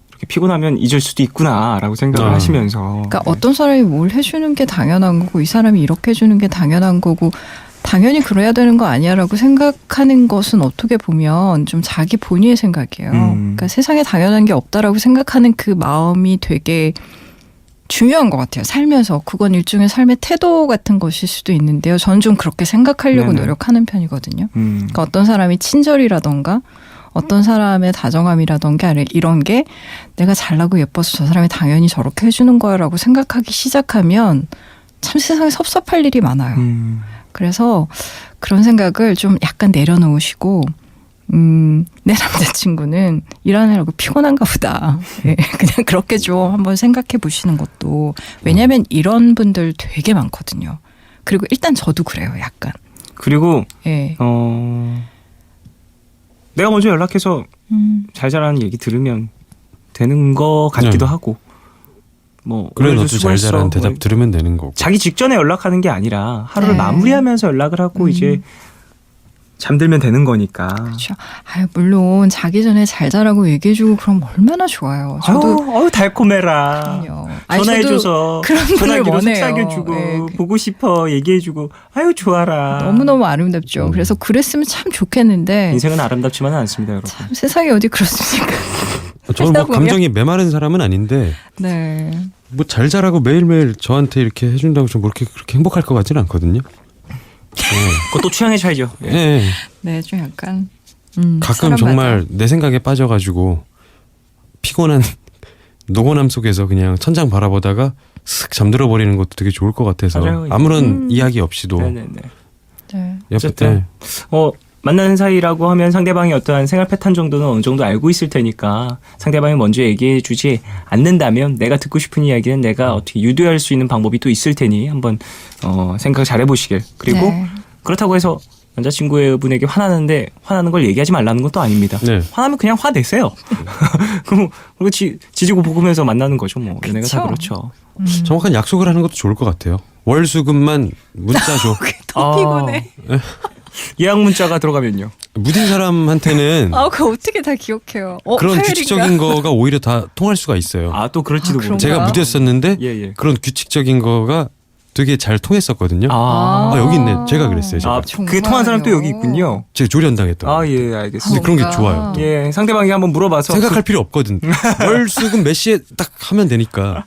이렇게 피곤하면 잊을 수도 있구나라고 생각을 하시면서. 그러니까 어떤 사람이 뭘 해주는 게 당연한 거고 이 사람이 이렇게 해주는 게 당연한 거고 당연히 그래야 되는 거 아니야라고 생각하는 것은 어떻게 보면 좀 자기 본의의 생각이에요. 그러니까 세상에 당연한 게 없다라고 생각하는 그 마음이 되게 중요한 것 같아요. 살면서 그건 일종의 삶의 태도 같은 것일 수도 있는데요. 저는 좀 그렇게 생각하려고 네네. 노력하는 편이거든요. 그러니까 어떤 사람이 친절이라던가 어떤 사람의 다정함이라던가 이런 게 내가 잘나고 예뻐서 저 사람이 당연히 저렇게 해주는 거야라고 생각하기 시작하면 참 세상에 섭섭할 일이 많아요. 그래서 그런 생각을 좀 약간 내려놓으시고 내 남자친구는 일하느라고 피곤한가 보다. 예, 그냥 그렇게 좀 한번 생각해 보시는 것도 왜냐하면 이런 분들 되게 많거든요. 그리고 일단 저도 그래요. 약간. 그리고 예. 내가 먼저 연락해서 잘 자라는 얘기 들으면 되는 거 같기도 하고 뭐 그래 오늘도 너도 잘 수고했어. 자라는 대답 뭐 들으면 되는 거고. 자기 직전에 연락하는 게 아니라 하루를 네. 마무리하면서 연락을 하고 이제 잠들면 되는 거니까. 그렇죠. 아유, 물론 자기 전에 잘 자라고 얘기해주고 그럼 얼마나 좋아요. 저도 아유 달콤해라. 그럼요. 아니, 전화해줘서 그런 분을 전화기로 원해요. 속삭여주고 네. 보고 싶어 얘기해주고 아유 좋아라. 너무너무 아름답죠. 그래서 그랬으면 참 좋겠는데 인생은 아름답지만은 않습니다, 여러분. 참 세상에 어디 그렇습니까? 저는 뭐 살다 보면. 감정이 메마른 사람은 아닌데 네. 뭐 잘 자라고 매일매일 저한테 이렇게 해준다고 좀 그렇게 행복할 것 같지는 않거든요. 그것도 취향에 차이죠. 예. 네. 네, 좀 약간 가끔 사람마다. 정말 내 생각에 빠져가지고 피곤한 노곤함 속에서 그냥 천장 바라보다가 슥 잠들어 버리는 것도 되게 좋을 것 같아서 맞아요. 아무런 이야기 없이도 네네네. 네. 옆에 어쨌든 만나는 사이라고 하면 상대방이 어떠한 생활 패턴 정도는 어느 정도 알고 있을 테니까 상대방이 먼저 얘기해 주지 않는다면 내가 듣고 싶은 이야기는 내가 어떻게 유도할 수 있는 방법이 또 있을 테니 한번 생각 잘 해보시길. 그리고 네. 그렇다고 해서 남자친구분에게 화나는데 화나는 걸 얘기하지 말라는 것도 아닙니다. 네. 화나면 그냥 화내세요. 그럼 지지고 볶으면서 만나는 거죠. 뭐 연애가 다 그렇죠. 정확한 약속을 하는 것도 좋을 것 같아요. 월수금만 문자 줘. 더 피곤해. 예약 문자가 들어가면요. 무딘 사람한테는 아, 그거 어떻게 다 기억해요? 그런 화요일인가? 규칙적인 거가 오히려 다 통할 수가 있어요. 아 또 그럴지도 그런가? 모르죠. 제가 무디였었는데 예. 그런 규칙적인 거가 되게 잘 통했었거든요. 아, 여기 있네. 제가 그랬어요. 제가. 그게 통한 사람 또 여기 있군요. 제가 조련당했던 거. 아, 예, 알겠습니다. 근데 그런 게 뭔가. 좋아요. 또. 예, 상대방이 한번 물어봐서 생각할 필요 없거든. 월수금 몇 시에 딱 하면 되니까.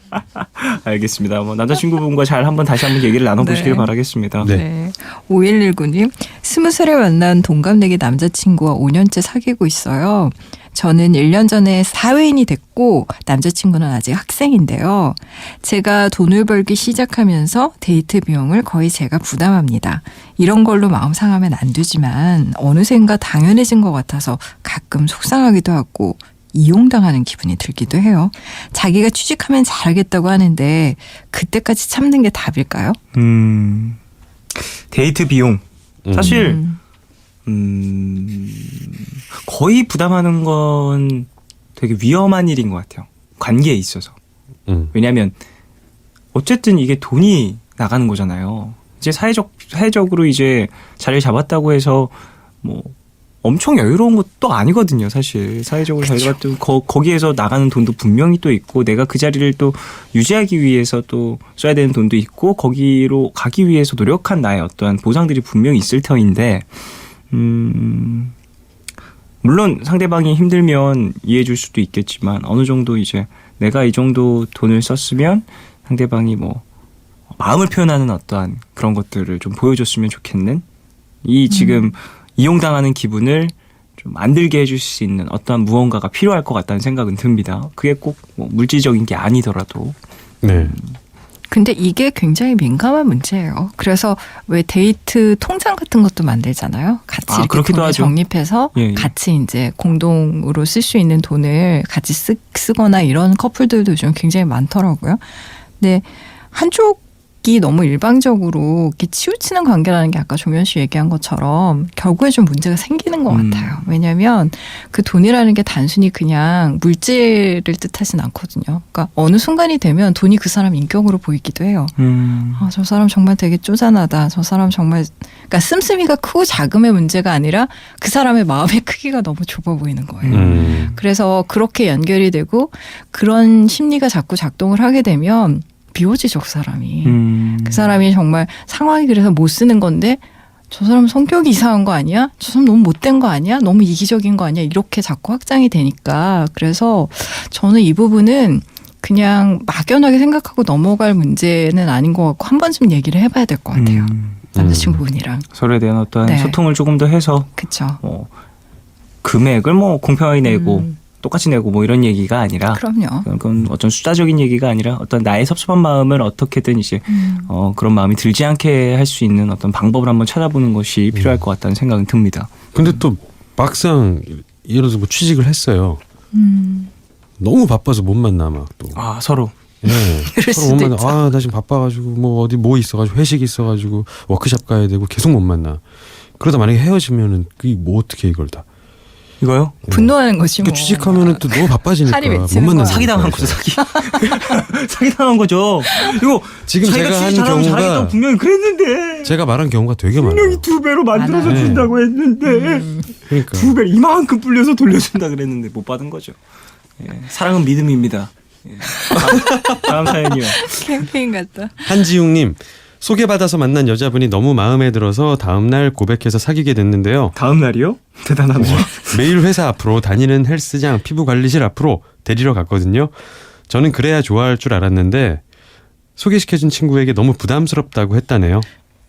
알겠습니다. 뭐 남자친구분과 잘 한번 다시 한번 얘기를 나눠보시길 네. 바라겠습니다. 네. 네. 5119님, 20살에 만난 동갑내기 남자친구와 5년째 사귀고 있어요. 저는 1년 전에 사회인이 됐고 남자친구는 아직 학생인데요. 제가 돈을 벌기 시작하면서 데이트 비용을 거의 제가 부담합니다. 이런 걸로 마음 상하면 안 되지만 어느샌가 당연해진 것 같아서 가끔 속상하기도 하고 이용당하는 기분이 들기도 해요. 자기가 취직하면 잘하겠다고 하는데 그때까지 참는 게 답일까요? 데이트 비용. 사실 거의 부담하는 건 되게 위험한 일인 것 같아요. 관계에 있어서. 왜냐하면 어쨌든 이게 돈이 나가는 거잖아요. 이제 사회적으로 이제 자리를 잡았다고 해서 뭐 엄청 여유로운 것도 아니거든요. 사실 사회적으로 자리가 또 거기에서 나가는 돈도 분명히 또 있고 내가 그 자리를 또 유지하기 위해서 또 써야 되는 돈도 있고 거기로 가기 위해서 노력한 나의 어떠한 보상들이 분명히 있을 터인데 물론 상대방이 힘들면 이해해 줄 수도 있겠지만 어느 정도 이제 내가 이 정도 돈을 썼으면 상대방이 뭐 마음을 표현하는 어떠한 그런 것들을 좀 보여줬으면 좋겠는 이 지금 이용당하는 기분을 좀 안 들게 해줄 수 있는 어떠한 무언가가 필요할 것 같다는 생각은 듭니다. 그게 꼭 뭐 물질적인 게 아니더라도. 네. 근데 이게 굉장히 민감한 문제예요. 그래서 왜 데이트 통장 같은 것도 만들잖아요. 같이 아, 이렇게 그렇기도 돈을 하죠. 적립해서 예, 예. 같이 이제 공동으로 쓸 수 있는 돈을 같이 쓰거나 이런 커플들도 요즘 굉장히 많더라고요. 근데 한쪽이 너무 일방적으로 이렇게 치우치는 관계라는 게 아까 조면 씨 얘기한 것처럼 결국에 좀 문제가 생기는 것 같아요. 왜냐하면 그 돈이라는 게 단순히 그냥 물질을 뜻하진 않거든요. 그러니까 어느 순간이 되면 돈이 그 사람 인격으로 보이기도 해요. 아, 저 사람 정말 되게 쪼잔하다. 저 사람 정말 그러니까 씀씀이가 크고 작음의 문제가 아니라 그 사람의 마음의 크기가 너무 좁아 보이는 거예요. 그래서 그렇게 연결이 되고 그런 심리가 자꾸 작동을 하게 되면 비워지죠, 그 사람이. 그 사람이 정말 상황이 그래서 못 쓰는 건데 저 사람 성격이 이상한 거 아니야? 저 사람 너무 못된 거 아니야? 너무 이기적인 거 아니야? 이렇게 자꾸 확장이 되니까 그래서 저는 이 부분은 그냥 막연하게 생각하고 넘어갈 문제는 아닌 것 같고 한 번쯤 얘기를 해봐야 될 것 같아요. 남자친구분이랑. 서로에 대한 어떤 네. 소통을 조금 더 해서 그렇죠. 금액을 뭐 공평하게 내고 똑같이 내고 뭐 이런 얘기가 아니라 그럼요. 그건 어떤 숫자적인 얘기가 아니라 어떤 나의 섭섭한 마음을 어떻게든 이제 그런 마음이 들지 않게 할 수 있는 어떤 방법을 한번 찾아보는 것이 필요할 것 같다는 생각은 듭니다. 근데 또 막상 예를 들어서 뭐 취직을 했어요. 너무 바빠서 못 만나 막 또. 아 서로. 예. 그럴 서로 못 수도 만나. 있죠. 아, 나 지금 바빠가지고 뭐 어디 뭐 있어가지고 회식 있어가지고 워크숍 가야 되고 계속 못 만나. 그러다 만약에 헤어지면은 그게 뭐 어떻게 이걸 다. 이거요? 분노하는 거지 뭐. 그러니까 취직하면은 또 너무 바빠지니까 살이 못 맺히는 만나. 거야. 사기당한 거죠, 사기. 사기당한 거죠. 이거 지금 자기가 제가 한 취직 잘하면 경우가- 잘하겠다고 분명히 그랬는데 제가 말한 경우가 되게 많아요. 분명히 2배로 만들어서 많아요. 준다고 했는데 그러니까 2배 이만큼 불려서 돌려준다 그랬는데 못 받은 거죠. 예, 사랑은 믿음입니다. 예. 다음 사연이요. 캠페인 같다. 한지웅님 소개받아서 만난 여자분이 너무 마음에 들어서 다음날 고백해서 사귀게 됐는데요. 다음 날이요? 대단하네. 매일 회사 앞으로 다니는 헬스장 피부관리실 앞으로 데리러 갔거든요. 저는 그래야 좋아할 줄 알았는데 소개시켜준 친구에게 너무 부담스럽다고 했다네요.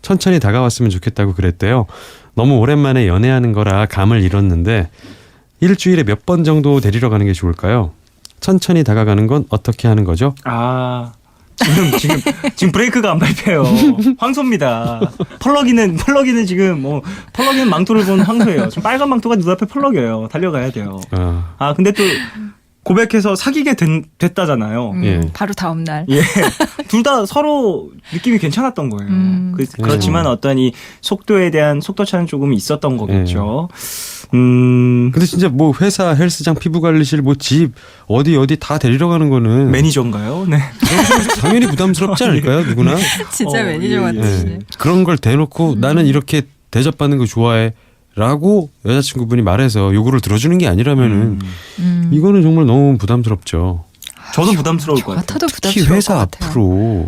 천천히 다가왔으면 좋겠다고 그랬대요. 너무 오랜만에 연애하는 거라 감을 잃었는데 일주일에 몇 번 정도 데리러 가는 게 좋을까요? 천천히 다가가는 건 어떻게 하는 거죠? 아 지금 브레이크가 안 밟혀요. 황소입니다. 펄럭이는 지금 뭐 펄럭이는 망토를 본 황소예요. 지금 빨간 망토가 눈앞에 펄럭여요. 달려가야 돼요. 아 근데 또 고백해서 사귀게 됐다잖아요. 예. 바로 다음 날. 예, 둘 다 서로 느낌이 괜찮았던 거예요. 그렇지만 어떤 이 속도에 대한 속도 차는 조금 있었던 거겠죠. 근데 진짜 뭐 회사 헬스장 피부관리실 뭐 집 어디 다 데리러 가는 거는 매니저인가요? 네. 당연히 부담스럽지 않을까요? 누구나. 진짜 매니저 예, 같으시네. 예. 그런 걸 대놓고 나는 이렇게 대접받는 거 좋아해 라고 여자친구분이 말해서 요구를 들어주는 게 아니라면은 이거는 정말 너무 부담스럽죠. 저도 부담스러울 것 같아요. 같아도 특히 부담스러울 회사 것 같아요. 앞으로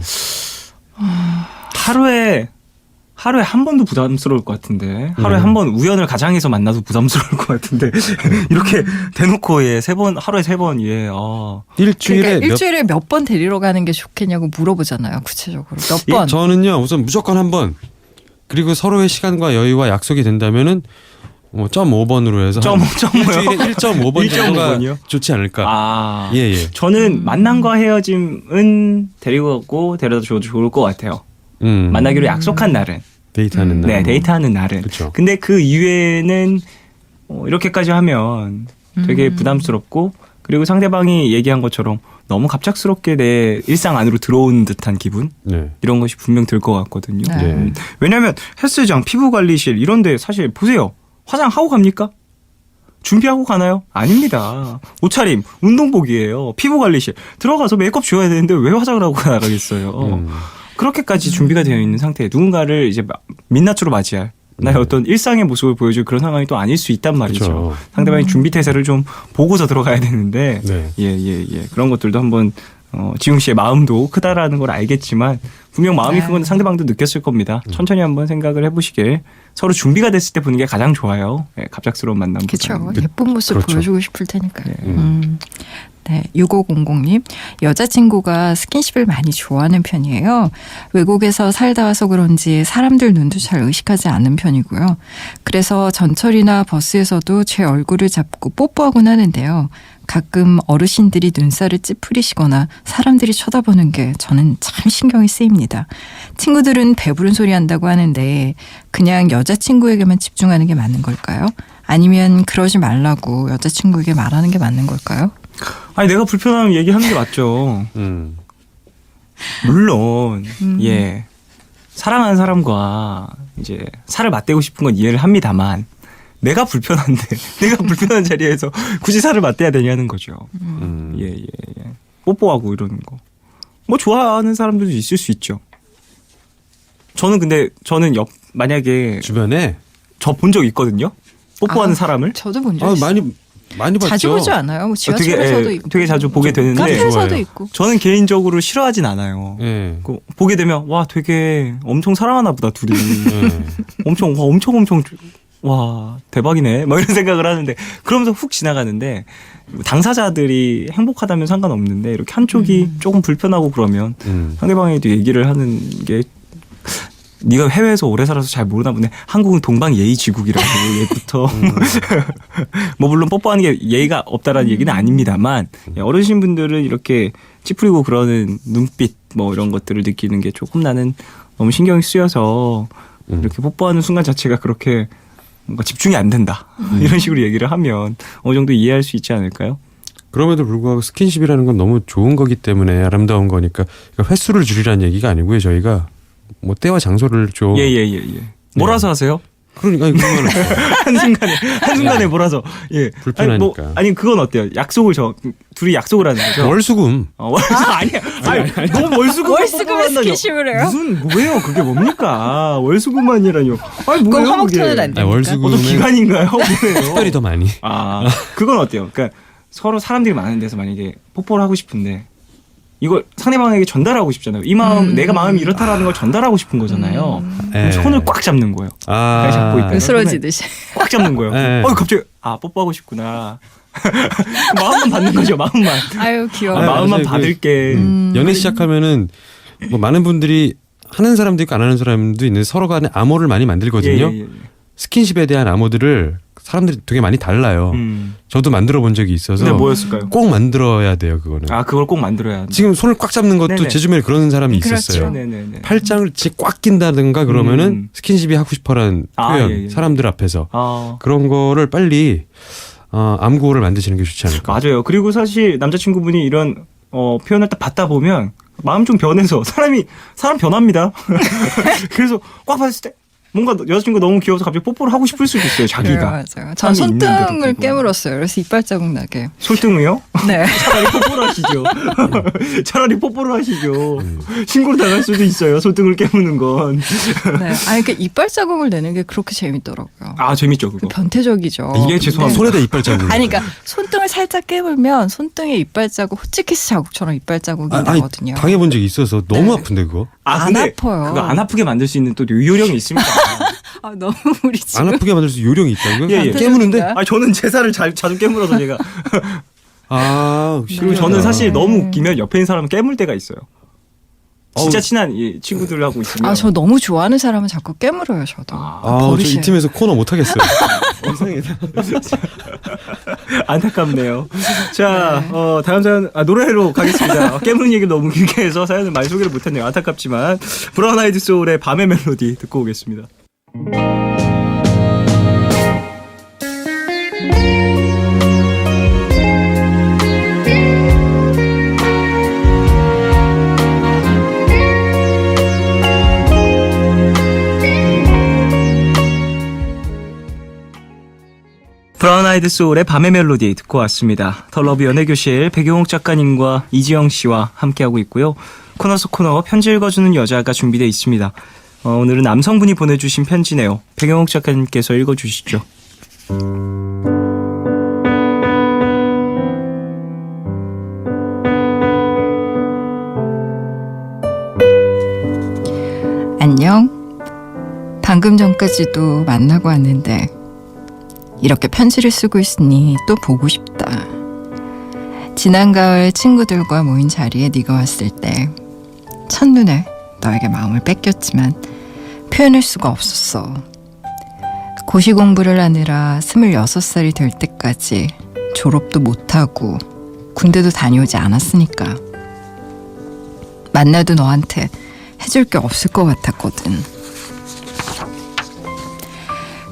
하루에 한 번도 부담스러울 것 같은데 하루에 한 번 우연을 가장해서 만나도 부담스러울 것 같은데 이렇게 대놓고 하루에 세 번 일주일에 그러니까 일주일에 몇 번 데리러 가는 게 좋겠냐고 물어보잖아요. 구체적으로 몇 번. 저는요 우선 무조건 한 번 그리고 서로의 시간과 여유와 약속이 된다면은 뭐 0.5번으로 해서 한 0.5요? 일주일에 1.5번 정도가 1.5번이요? 좋지 않을까. 아, 예. 저는 만남과 헤어짐은 데리고 가고 데려다 줘도 좋을 것 같아요. 만나기로 약속한 날은. 데이트하는 날. 네, 데이트하는 날은. 그쵸. 근데 그 이외에는 이렇게까지 하면 되게 부담스럽고 그리고 상대방이 얘기한 것처럼 너무 갑작스럽게 내 일상 안으로 들어온 듯한 기분 네. 이런 것이 분명 들 것 같거든요. 네. 왜냐하면 헬스장, 피부관리실 이런데 사실 보세요. 화장하고 갑니까? 준비하고 가나요? 아닙니다. 옷차림, 운동복이에요. 피부관리실 들어가서 메이크업 지워야 되는데 왜 화장을 하고 나가겠어요. 그렇게까지 준비가 되어 있는 상태에 누군가를 이제 민낯으로 맞이할 나의 어떤 일상의 모습을 보여줄 그런 상황이 또 아닐 수 있단 말이죠. 그렇죠. 상대방의 준비 태세를 좀 보고서 들어가야 되는데 네. 예. 그런 것들도 한번 지웅 씨의 마음도 크다라는 걸 알겠지만 분명 마음이 네. 큰 건 상대방도 느꼈을 겁니다. 천천히 한번 생각을 해보시길 서로 준비가 됐을 때 보는 게 가장 좋아요. 네, 갑작스러운 만남보다는. 그렇죠. 예쁜 모습 그렇죠. 보여주고 싶을 테니까요. 네. 네. 네, 6500님. 여자친구가 스킨십을 많이 좋아하는 편이에요. 외국에서 살다 와서 그런지 사람들 눈도 잘 의식하지 않는 편이고요. 그래서 전철이나 버스에서도 제 얼굴을 잡고 뽀뽀하곤 하는데요. 가끔 어르신들이 눈살을 찌푸리시거나 사람들이 쳐다보는 게 저는 참 신경이 쓰입니다. 친구들은 배부른 소리 한다고 하는데 그냥 여자친구에게만 집중하는 게 맞는 걸까요? 아니면 그러지 말라고 여자친구에게 말하는 게 맞는 걸까요? 아니 내가 불편하면 얘기하는 게 맞죠. 물론 예 사랑하는 사람과 이제 살을 맞대고 싶은 건 이해를 합니다만 내가 불편한데 내가 불편한 자리에서 굳이 살을 맞대야 되냐는 거죠. 예. 뽀뽀하고 이러는 거. 뭐 좋아하는 사람들도 있을 수 있죠. 저는 만약에 주변에 저 본 적 있거든요. 뽀뽀하는 사람을. 저도 본 적 있어요. 많이 봤죠. 자주 보지 않아요? 뭐 지하철에서도 있고. 되게 자주 보게 되는데 카페에서도 좋아요. 있고. 저는 개인적으로 싫어하진 않아요. 예. 보게 되면 와 되게 엄청 사랑하나 보다 둘이. 예. 엄청 와 대박이네 막 이런 생각을 하는데 그러면서 훅 지나가는데 당사자들이 행복하다면 상관없는데 이렇게 한쪽이 조금 불편하고 그러면 상대방에도 얘기를 하는 게 네가 해외에서 오래 살아서 잘 모르나 보네. 한국은 동방예의지국이라고 예부터 뭐 물론 뽀뽀하는 게 예의가 없다라는 얘기는 아닙니다만 어르신분들은 이렇게 찌푸리고 그러는 눈빛 뭐 이런 것들을 느끼는 게 조금 나는 너무 신경이 쓰여서 이렇게 뽀뽀하는 순간 자체가 그렇게 뭔가 집중이 안 된다 이런 식으로 얘기를 하면 어느 정도 이해할 수 있지 않을까요? 그럼에도 불구하고 스킨십이라는 건 너무 좋은 거기 때문에 아름다운 거니까 횟수를 줄이라는 얘기가 아니고요. 저희가 뭐 때와 장소를 좀 예. 몰아서 하세요? 그러니까 그건 한순간에 몰아서 예 불편하니까. 아니 그건 어때요? 약속을 둘이 약속을 하는 거죠? 월수금. 아니야. 아니, 너무 월수금을 스킨십을 해요? 무슨 뭐예요? 그게 뭡니까? 월수금만이라뇨. 아니 뭐예요? 그건 화목토는 안 됩니까? 월수금은 어떤 기간인가요? 뭐예요? 특별히 더 많이. 아 그건 어때요? 그러니까 서로 사람들이 많은 데서 만약에 뽀뽀를 하고 싶은데 이걸 상대방에게 전달하고 싶잖아요. 이 마음, 내가 마음이 이렇다라는 걸 전달하고 싶은 거잖아요. 그럼 손을 꽉 잡는 거예요. 잘 잡고 있다가 쓰러지듯이. 꽉 잡는 거예요. 네. 갑자기 뽀뽀하고 싶구나. 마음만 받는 거죠. 마음만. 아유 귀여워. 마음만 맞아요. 받을게. 연애 시작하면은 뭐 많은 분들이 하는 사람도 있고 안 하는 사람도 있는데 서로 간에 암호를 많이 만들거든요. 예. 스킨십에 대한 암호들을 사람들이 되게 많이 달라요. 저도 만들어 본 적이 있어서 근데 뭐였을까요? 꼭 만들어야 돼요. 그거는. 그걸 꼭 만들어야 한다. 지금 손을 꽉 잡는 것도 네네. 제 주변에 그런 사람이 그렇죠. 있었어요. 네네네. 팔짱을 꽉 낀다든가 그러면은 스킨십이 하고 싶어라는 표현 예. 사람들 앞에서 그런 거를 빨리 암구호를 만드시는 게 좋지 않을까. 맞아요. 그리고 사실 남자친구분이 이런 표현을 딱 받다 보면 마음 좀 변해서 사람 변합니다. 그래서 꽉 받았을 때 뭔가 여자친구가 너무 귀여워서 갑자기 뽀뽀를 하고 싶을 수도 있어요. 자기가. 맞아요. 전 사람이 있는데도 손등을 불구하고. 깨물었어요. 그래서 이빨 자국 나게. 손등을요? 네. 차라리 뽀뽀를 하시죠. 차라리 뽀뽀를 하시죠. 신고를 당할 수도 있어요. 손등을 깨무는 건. 네. 그 이빨 자국을 내는 게 그렇게 재밌더라고요. 재밌죠 그거. 변태적이죠. 이게 죄송합니다. 손에다 이빨 자국. 아니, 그러니까 손등을 살짝 깨물면 손등에 이빨 자국, 호치키스 자국처럼 이빨 자국이 나거든요. 당해본 적이 있어서 너무 네. 아픈데 그거. 안 근데 아파요. 그거 안 아프게 만들 수 있는 또 요령이 있습니다. 너무 우리 지금 안 아프게 만들 수 요령이 있다고요? 예. 깨무는데? 저는 제 살을 자주 깨물어서 제가. 그리고 신기하다. 저는 사실 너무 웃기면 옆에 있는 사람을 깨물 때가 있어요. 진짜 친한 친구들하고 있으면. 저 너무 좋아하는 사람은 자꾸 깨물어요, 저도. 저 이 팀에서 코너 못 하겠어요. 안타깝네요. 자, 다음 사연 노래로 가겠습니다. 깨무는 얘기를 너무 길게 해서 사연을 많이 소개를 못했네요. 안타깝지만 브라운 아이드 소울의 밤의 멜로디 듣고 오겠습니다. 브라운 아이드 소울의 밤의 멜로디 듣고 왔습니다. 더 러브 연애교실 백용옥 작가님과 이지영 씨와 함께하고 있고요. 코너 속 코너 편지 읽어주는 여자가 준비되어 있습니다. 오늘은 남성분이 보내주신 편지네요. 백용옥 작가님께서 읽어주시죠. 안녕. 방금 전까지도 만나고 왔는데 이렇게 편지를 쓰고 있으니 또 보고 싶다. 지난 가을 친구들과 모인 자리에 네가 왔을 때 첫눈에 너에게 마음을 뺏겼지만 표현할 수가 없었어. 고시 공부를 하느라 26살이 될 때까지 졸업도 못하고 군대도 다녀오지 않았으니까 만나도 너한테 해줄 게 없을 것 같았거든.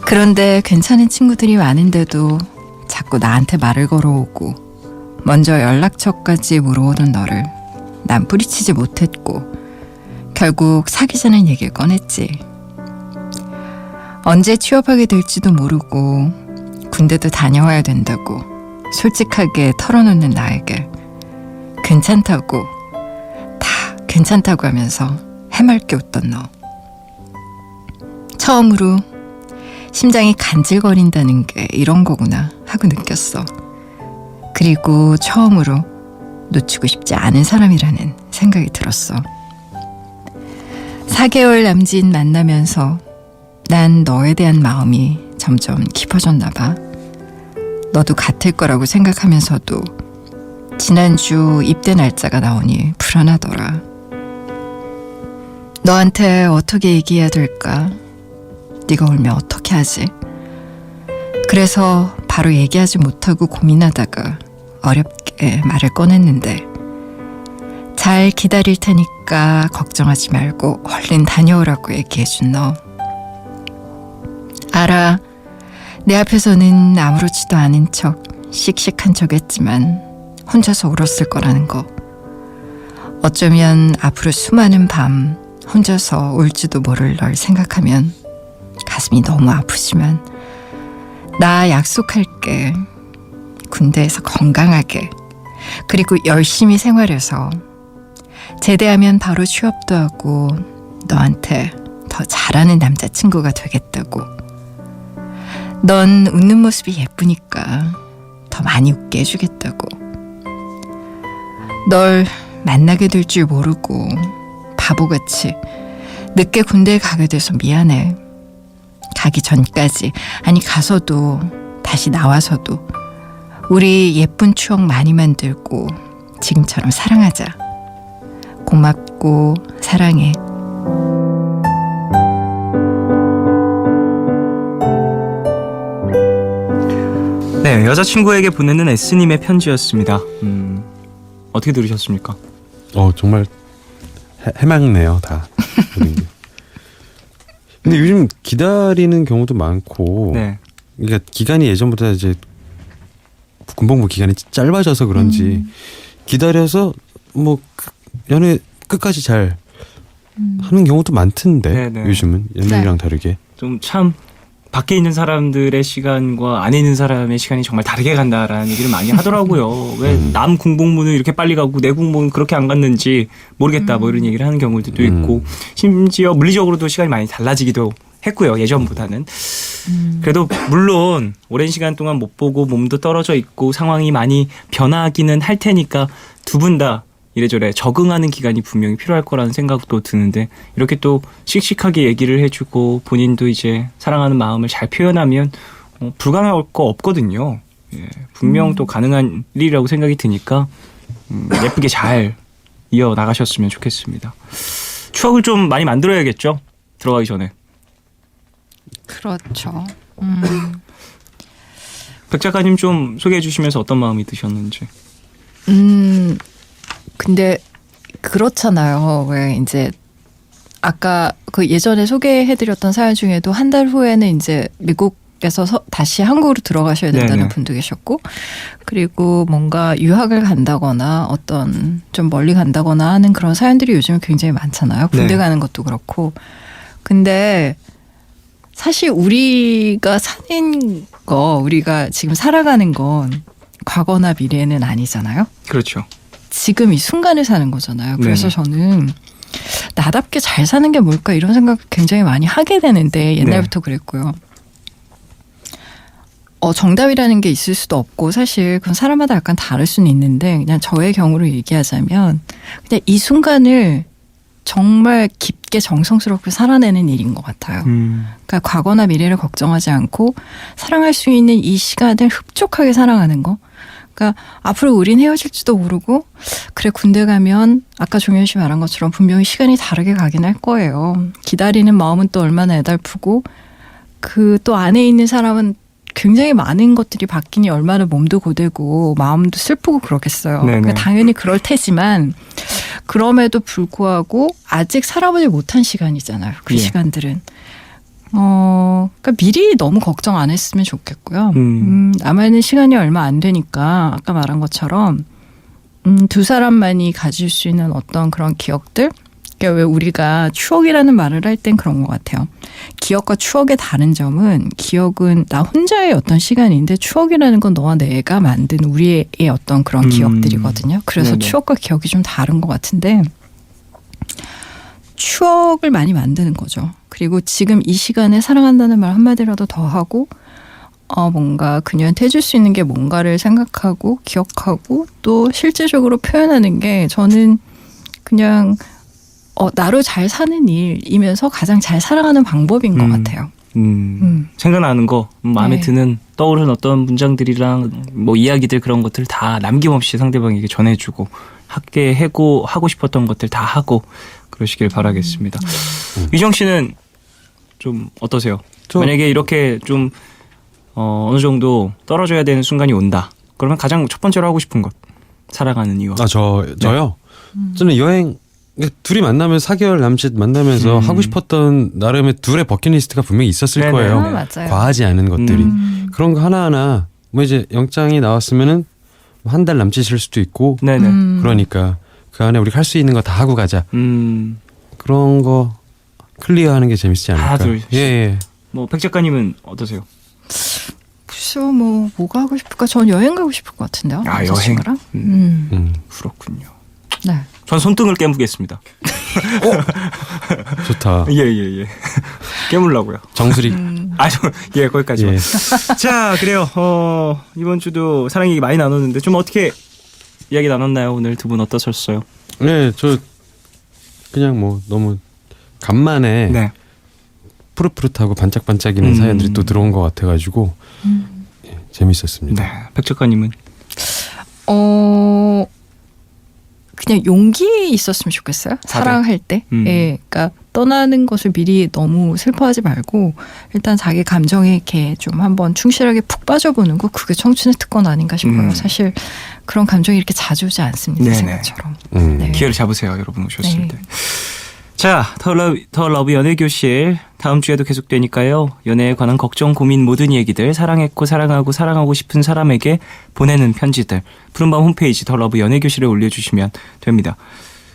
그런데 괜찮은 친구들이 많은데도 자꾸 나한테 말을 걸어오고 먼저 연락처까지 물어오던 너를 난 뿌리치지 못했고 결국 사귀자는 얘기를 꺼냈지. 언제 취업하게 될지도 모르고 군대도 다녀와야 된다고 솔직하게 털어놓는 나에게 괜찮다고 다 괜찮다고 하면서 해맑게 웃던 너. 처음으로 심장이 간질거린다는 게 이런 거구나 하고 느꼈어. 그리고 처음으로 놓치고 싶지 않은 사람이라는 생각이 들었어. 4개월 남짓 만나면서 난 너에 대한 마음이 점점 깊어졌나 봐. 너도 같을 거라고 생각하면서도 지난주 입대 날짜가 나오니 불안하더라. 너한테 어떻게 얘기해야 될까? 네가 울면 어떻게 하지? 그래서 바로 얘기하지 못하고 고민하다가 어렵게 말을 꺼냈는데 잘 기다릴 테니까 걱정하지 말고 얼른 다녀오라고 얘기해준 너. 알아. 내 앞에서는 아무렇지도 않은 척 씩씩한 척 했지만 혼자서 울었을 거라는 거. 어쩌면 앞으로 수많은 밤 혼자서 울지도 모를 널 생각하면 가슴이 너무 아프지만 나 약속할게. 군대에서 건강하게 그리고 열심히 생활해서 제대하면 바로 취업도 하고 너한테 더 잘하는 남자친구가 되겠다고. 넌 웃는 모습이 예쁘니까 더 많이 웃게 해주겠다고. 널 만나게 될 줄 모르고 바보같이 늦게 군대에 가게 돼서 미안해. 가기 전까지, 아니 가서도 다시 나와서도 우리 예쁜 추억 많이 만들고 지금처럼 사랑하자. 고맙고 사랑해. 네, 여자친구에게 보내는 S님의 편지였습니다. 어떻게 들으셨습니까? 정말 해맑네요, 다. 근데 요즘 기다리는 경우도 많고, 네. 그러니까 기간이 예전보다 이제 군복무 기간이 짧아져서 그런지 기다려서 뭐 연애 끝까지 잘 하는 경우도 많던데. 네네. 요즘은 옛날이랑 다르게. 좀 참 밖에 있는 사람들의 시간과 안에 있는 사람의 시간이 정말 다르게 간다라는 얘기를 많이 하더라고요. 왜 남 군복무는 이렇게 빨리 가고 내 군복무는 그렇게 안 갔는지 모르겠다 뭐 이런 얘기를 하는 경우들도 있고 심지어 물리적으로도 시간이 많이 달라지기도 했고요. 예전보다는. 그래도 물론 오랜 시간 동안 못 보고 몸도 떨어져 있고 상황이 많이 변하기는 할 테니까 두 분 다 이래저래 적응하는 기간이 분명히 필요할 거라는 생각도 드는데 이렇게 또 씩씩하게 얘기를 해주고 본인도 이제 사랑하는 마음을 잘 표현하면 불가능할 거 없거든요. 예, 분명 또 가능한 일이라고 생각이 드니까 예쁘게 잘 이어나가셨으면 좋겠습니다. 추억을 좀 많이 만들어야겠죠? 들어가기 전에. 그렇죠. 백 작가님 좀 소개해 주시면서 어떤 마음이 드셨는지. 근데 그렇잖아요. 왜 이제 아까 그 예전에 소개해드렸던 사연 중에도 한 달 후에는 이제 미국에서 다시 한국으로 들어가셔야 된다는 네네. 분도 계셨고, 그리고 뭔가 유학을 간다거나 어떤 좀 멀리 간다거나 하는 그런 사연들이 요즘에 굉장히 많잖아요. 군대 네. 가는 것도 그렇고. 근데 사실 우리가 사는 거, 우리가 지금 살아가는 건 과거나 미래는 아니잖아요. 그렇죠. 지금 이 순간을 사는 거잖아요. 그래서 네. 저는 나답게 잘 사는 게 뭘까 이런 생각을 굉장히 많이 하게 되는데 옛날부터 그랬고요. 정답이라는 게 있을 수도 없고 사실 그건 사람마다 약간 다를 수는 있는데 그냥 저의 경우로 얘기하자면 그냥 이 순간을 정말 깊게 정성스럽게 살아내는 일인 것 같아요. 그러니까 과거나 미래를 걱정하지 않고 사랑할 수 있는 이 시간을 흡족하게 사랑하는 거. 그러니까 앞으로 우린 헤어질지도 모르고 그래 군대 가면 아까 종현 씨 말한 것처럼 분명히 시간이 다르게 가긴 할 거예요. 기다리는 마음은 또 얼마나 애달프고 그 또 안에 있는 사람은 굉장히 많은 것들이 바뀌니 얼마나 몸도 고되고 마음도 슬프고 그러겠어요. 그러니까 당연히 그럴 테지만 그럼에도 불구하고 아직 살아보지 못한 시간이잖아요. 그 시간들은. 그러니까 미리 너무 걱정 안 했으면 좋겠고요. 남아있는 시간이 얼마 안 되니까 아까 말한 것처럼 두 사람만이 가질 수 있는 어떤 그런 기억들. 그러니까 왜 우리가 추억이라는 말을 할 땐 그런 것 같아요. 기억과 추억의 다른 점은 기억은 나 혼자의 어떤 시간인데 추억이라는 건 너와 내가 만든 우리의 어떤 그런 기억들이거든요. 그래서 네네. 추억과 기억이 좀 다른 것 같은데 추억을 많이 만드는 거죠. 그리고 지금 이 시간에 사랑한다는 말 한마디라도 더 하고 뭔가 그녀한테 해줄 수 있는 게 뭔가를 생각하고 기억하고 또 실제적으로 표현하는 게 저는 그냥 나로 잘 사는 일이면서 가장 잘 살아가는 방법인 것 같아요. 생각나는 거, 마음에 네. 드는 떠오르는 어떤 문장들이랑 뭐 이야기들 그런 것들 다 남김없이 상대방에게 전해주고 하고 싶었던 것들 다 하고 그러시길 바라겠습니다. 유정 씨는 좀 어떠세요? 만약에 이렇게 좀 어느 정도 떨어져야 되는 순간이 온다. 그러면 가장 첫 번째로 하고 싶은 것 사랑하는 이유와. 저요? 저는 여행 둘이 만나면 4개월 남짓 만나면서 하고 싶었던 나름의 둘의 버킷리스트가 분명히 있었을 네네. 거예요. 맞아요. 과하지 않은 것들이. 그런 거 하나하나 뭐 이제 영장이 나왔으면은 한 달 남짓일 수도 있고 그러니까 그 안에 우리가 할 수 있는 거 다 하고 가자. 그런 거 클리어하는 게 재밌지 않을까. 하나 둘. 예. 뭐 백 작가님은 어떠세요? 글쎄요, 뭐가 하고 싶을까? 전 여행 가고 싶을 것 같은데요. 여행. 음. 그렇군요. 네. 전 손등을 깨무겠습니다. 좋다. 예. 깨물라고요. 정수리. 거기까지만. 예. 자, 그래요. 이번 주도 사랑 얘기 많이 나눴는데 좀 어떻게 이야기 나눴나요? 오늘 두 분 어떠셨어요? 네, 저 그냥 뭐 너무 간만에 푸릇푸릇하고 반짝반짝이는 사연들이 또 들어온 것 같아가지고 재밌었습니다. 네, 백 작가님은? 그냥 용기 있었으면 좋겠어요. 사랑할 때. 예, 그러니까 떠나는 것을 미리 너무 슬퍼하지 말고 일단 자기 감정에 이렇게 좀 한번 충실하게 푹 빠져보는 거 그게 청춘의 특권 아닌가 싶어요. 사실 그런 감정이 이렇게 자주 오지 않습니다. 생각처럼. 네. 기회를 잡으세요, 여러분 오셨을 네. 때. 자, 더 러브 연애교실 다음 주에도 계속되니까요. 연애에 관한 걱정, 고민 모든 얘기들 사랑했고 사랑하고 사랑하고 싶은 사람에게 보내는 편지들 푸른밤 홈페이지 더 러브 연애교실에 올려주시면 됩니다.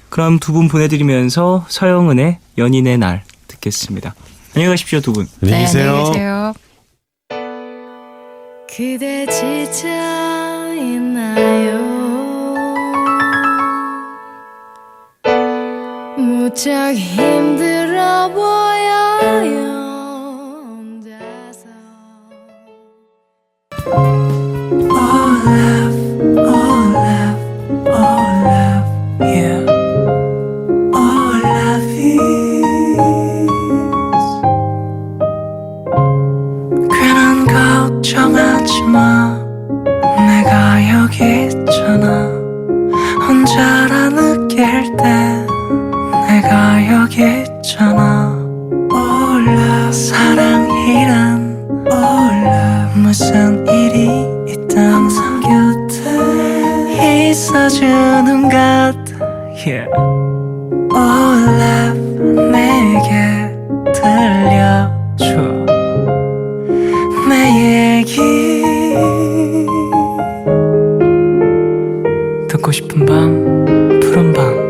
그럼 두 분 보내드리면서 서영은의 연인의 날 듣겠습니다. 안녕히 가십시오, 두 분. 안녕히 네, 계세요. 안녕히 계세요. 그대 지쳐 있나요? 무척 힘들어 보여요 혼자서 괜한 걱정하지 마 내가 여기 있잖아 혼자라 느낄 때 내가 여기 있잖아 Oh love 사랑이란 Oh love 무슨 일이 있든 항상 곁에 있어주는 것 Yeah Oh love 내게 들려줘 내 얘기 듣고 싶은 밤 푸른 밤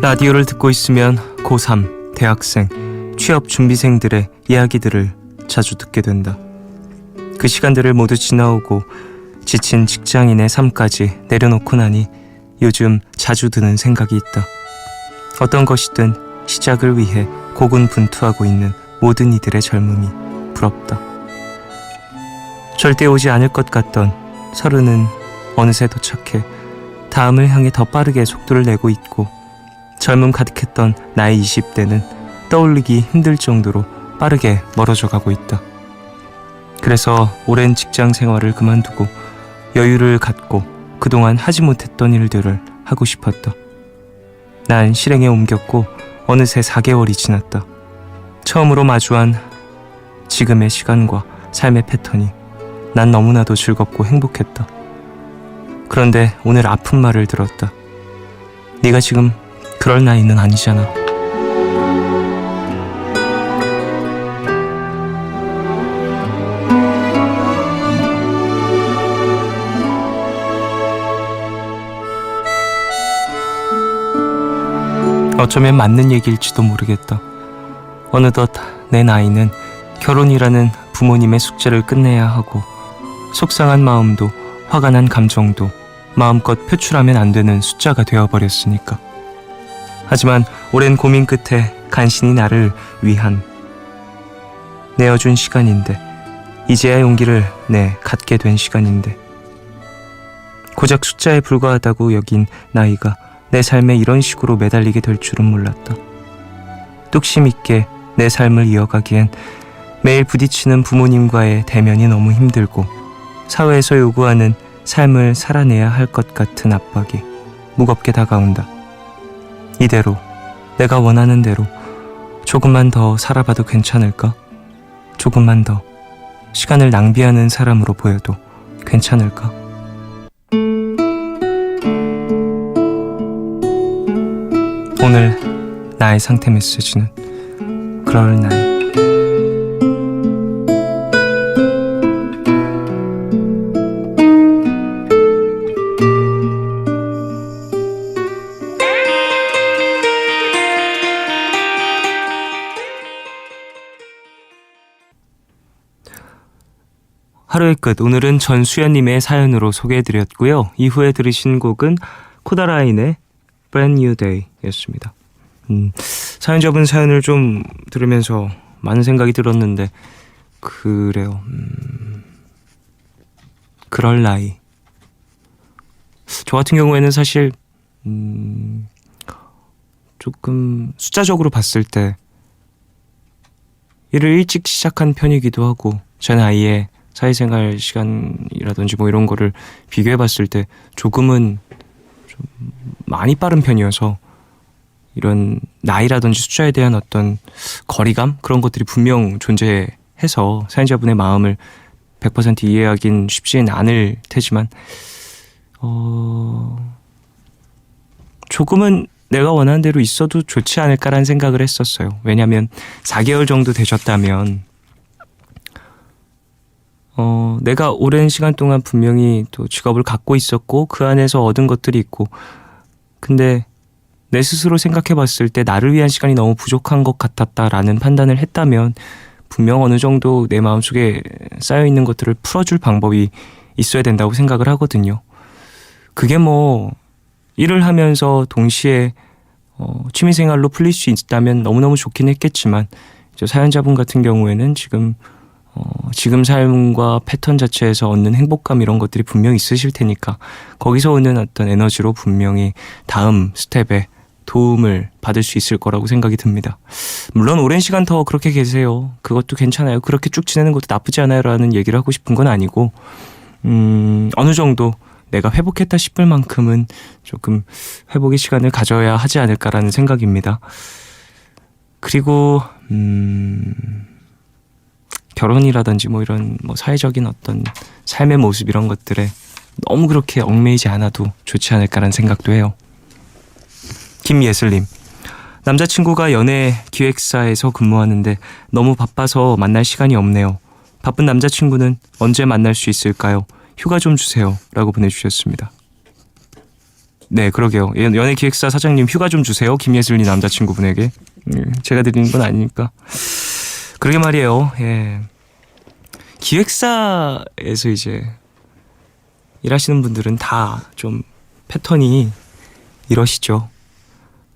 라디오를 듣고 있으면 고3, 대학생, 취업 준비생들의 이야기들을 자주 듣게 된다. 그 시간들을 모두 지나오고 지친 직장인의 삶까지 내려놓고 나니 요즘 자주 드는 생각이 있다. 어떤 것이든 시작을 위해 고군분투하고 있는 모든 이들의 젊음이 부럽다. 절대 오지 않을 것 같던 30은 어느새 도착해 다음을 향해 더 빠르게 속도를 내고 있고, 젊음 가득했던 나의 20대는 떠올리기 힘들 정도로 빠르게 멀어져 가고 있다. 그래서 오랜 직장 생활을 그만두고 여유를 갖고 그동안 하지 못했던 일들을 하고 싶었다. 난 실행에 옮겼고 어느새 4개월이 지났다. 처음으로 마주한 지금의 시간과 삶의 패턴이 난 너무나도 즐겁고 행복했다. 그런데 오늘 아픈 말을 들었다. 네가 지금 그럴 나이는 아니잖아. 어쩌면 맞는 얘기일지도 모르겠다. 어느덧 내 나이는 결혼이라는 부모님의 숙제를 끝내야 하고, 속상한 마음도 화가 난 감정도 마음껏 표출하면 안 되는 숫자가 되어버렸으니까. 하지만 오랜 고민 끝에 간신히 나를 위한 내어준 시간인데, 이제야 용기를 내 갖게 된 시간인데, 고작 숫자에 불과하다고 여긴 나이가 내 삶에 이런 식으로 매달리게 될 줄은 몰랐다. 뚝심 있게 내 삶을 이어가기엔 매일 부딪히는 부모님과의 대면이 너무 힘들고, 사회에서 요구하는 삶을 살아내야 할 것 같은 압박이 무겁게 다가온다. 이대로 내가 원하는 대로 조금만 더 살아봐도 괜찮을까? 조금만 더 시간을 낭비하는 사람으로 보여도 괜찮을까? 오늘 나의 상태 메시지는 그럴 나이. 하루의 끝, 오늘은 전수연님의 사연으로 소개해드렸고요. 이후에 들으신 곡은 코다라인의 Brand New Day 였습니다. 사연자분 사연을 좀 들으면서 많은 생각이 들었는데, 그래요. 그럴 나이. 저 같은 경우에는 사실 조금 숫자적으로 봤을 때 일을 일찍 시작한 편이기도 하고, 제 나이에 사회생활 시간이라든지 뭐 이런 거를 비교해 봤을 때 조금은 좀 많이 빠른 편이어서, 이런 나이라든지 숫자에 대한 어떤 거리감? 그런 것들이 분명 존재해서 사연자분의 마음을 100% 이해하긴 쉽지는 않을 테지만, 조금은 내가 원하는 대로 있어도 좋지 않을까라는 생각을 했었어요. 왜냐하면 4개월 정도 되셨다면 내가 오랜 시간 동안 분명히 또 직업을 갖고 있었고, 그 안에서 얻은 것들이 있고, 근데 내 스스로 생각해 봤을 때 나를 위한 시간이 너무 부족한 것 같았다라는 판단을 했다면, 분명 어느 정도 내 마음속에 쌓여있는 것들을 풀어줄 방법이 있어야 된다고 생각을 하거든요. 그게 뭐 일을 하면서 동시에 취미생활로 풀릴 수 있다면 너무너무 좋긴 했겠지만, 사연자분 같은 경우에는 지금 삶과 패턴 자체에서 얻는 행복감 이런 것들이 분명히 있으실 테니까, 거기서 오는 어떤 에너지로 분명히 다음 스텝에 도움을 받을 수 있을 거라고 생각이 듭니다. 물론 오랜 시간 더 그렇게 계세요. 그것도 괜찮아요. 그렇게 쭉 지내는 것도 나쁘지 않아요 라는 얘기를 하고 싶은 건 아니고, 어느 정도 내가 회복했다 싶을 만큼은 조금 회복의 시간을 가져야 하지 않을까라는 생각입니다. 그리고 결혼이라든지 뭐 이런 뭐 사회적인 어떤 삶의 모습 이런 것들에 너무 그렇게 얽매이지 않아도 좋지 않을까라는 생각도 해요. 김예슬님, 남자친구가 연예 기획사에서 근무하는데 너무 바빠서 만날 시간이 없네요. 바쁜 남자친구는 언제 만날 수 있을까요? 휴가 좀 주세요 라고 보내주셨습니다. 네, 그러게요. 연예 기획사 사장님 휴가 좀 주세요. 김예슬님 남자친구분에게. 제가 드리는 건 아니니까. 그러게 말이에요. 예. 기획사에서 이제 일하시는 분들은 다 좀 패턴이 이러시죠.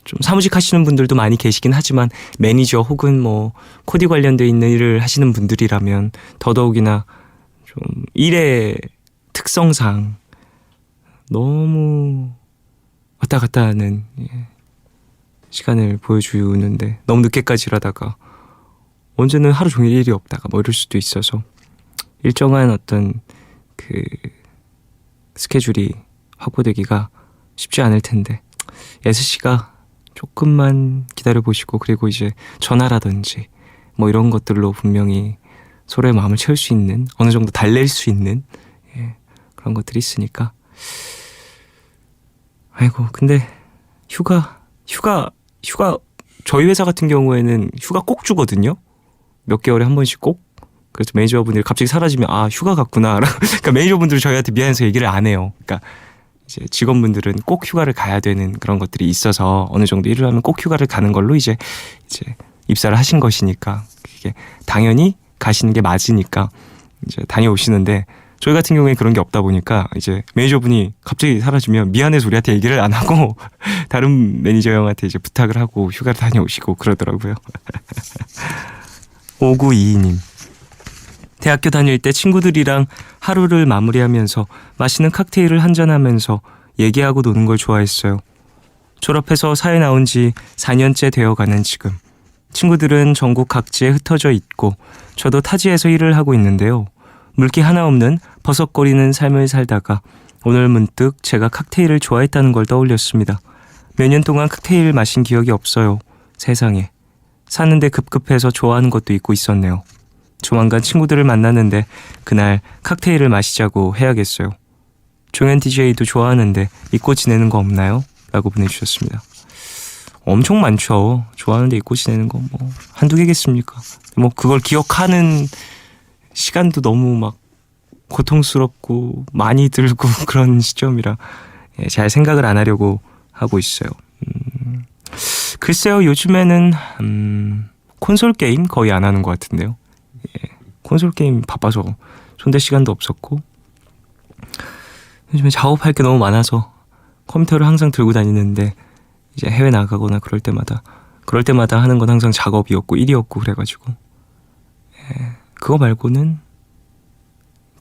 좀 사무직 하시는 분들도 많이 계시긴 하지만, 매니저 혹은 뭐 코디 관련돼 있는 일을 하시는 분들이라면 더더욱이나 좀 일의 특성상 너무 왔다 갔다 하는 시간을 보여주는데 너무 늦게까지 일하다가 언제는 하루 종일 일이 없다가 뭐 이럴 수도 있어서 일정한 어떤 그 스케줄이 확보되기가 쉽지 않을 텐데 예스 씨가 조금만 기다려보시고 그리고 이제 전화라든지 뭐 이런 것들로 분명히 서로의 마음을 채울 수 있는 어느 정도 달랠 수 있는 그런 것들이 있으니까 아이고 근데 휴가 저희 회사 같은 경우에는 휴가 꼭 주거든요. 몇 개월에 한 번씩 꼭. 그래서 매니저분들이 갑자기 사라지면 아 휴가 갔구나. 그러니까 매니저분들이 저희한테 미안해서 얘기를 안 해요. 그러니까 이제 직원분들은 꼭 휴가를 가야 되는 그런 것들이 있어서 어느 정도 일을 하면 꼭 휴가를 가는 걸로 이제 입사를 하신 것이니까 그게 당연히 가시는 게 맞으니까 이제 다녀오시는데 저희 같은 경우에 그런 게 없다 보니까 이제 매니저분이 갑자기 사라지면 미안해서 우리한테 얘기를 안 하고 다른 매니저 형한테 이제 부탁을 하고 휴가를 다녀오시고 그러더라고요. 5922님. 대학교 다닐 때 친구들이랑 하루를 마무리하면서 맛있는 칵테일을 한잔하면서 얘기하고 노는 걸 좋아했어요. 졸업해서 사회 나온 지 4년째 되어가는 지금 친구들은 전국 각지에 흩어져 있고 저도 타지에서 일을 하고 있는데요. 물기 하나 없는 버석거리는 삶을 살다가 오늘 문득 제가 칵테일을 좋아했다는 걸 떠올렸습니다. 몇 년 동안 칵테일을 마신 기억이 없어요. 세상에. 사는데 급급해서 좋아하는 것도 잊고 있었네요. 조만간 친구들을 만나는데 그날 칵테일을 마시자고 해야겠어요. 종현 DJ도 좋아하는데 잊고 지내는 거 없나요? 라고 보내주셨습니다. 엄청 많죠. 좋아하는데 잊고 지내는 거 뭐 한두 개겠습니까? 뭐 그걸 기억하는 시간도 너무 막 고통스럽고 많이 들고 그런 시점이라 잘 생각을 안 하려고 하고 있어요. 글쎄요, 요즘에는 콘솔 게임 거의 안 하는 것 같은데요. 콘솔 게임 바빠서 손댈 시간도 없었고 요즘에 작업할 게 너무 많아서 컴퓨터를 항상 들고 다니는데 이제 해외 나가거나 그럴 때마다 하는 건 항상 작업이었고 일이었고 그래가지고 그거 말고는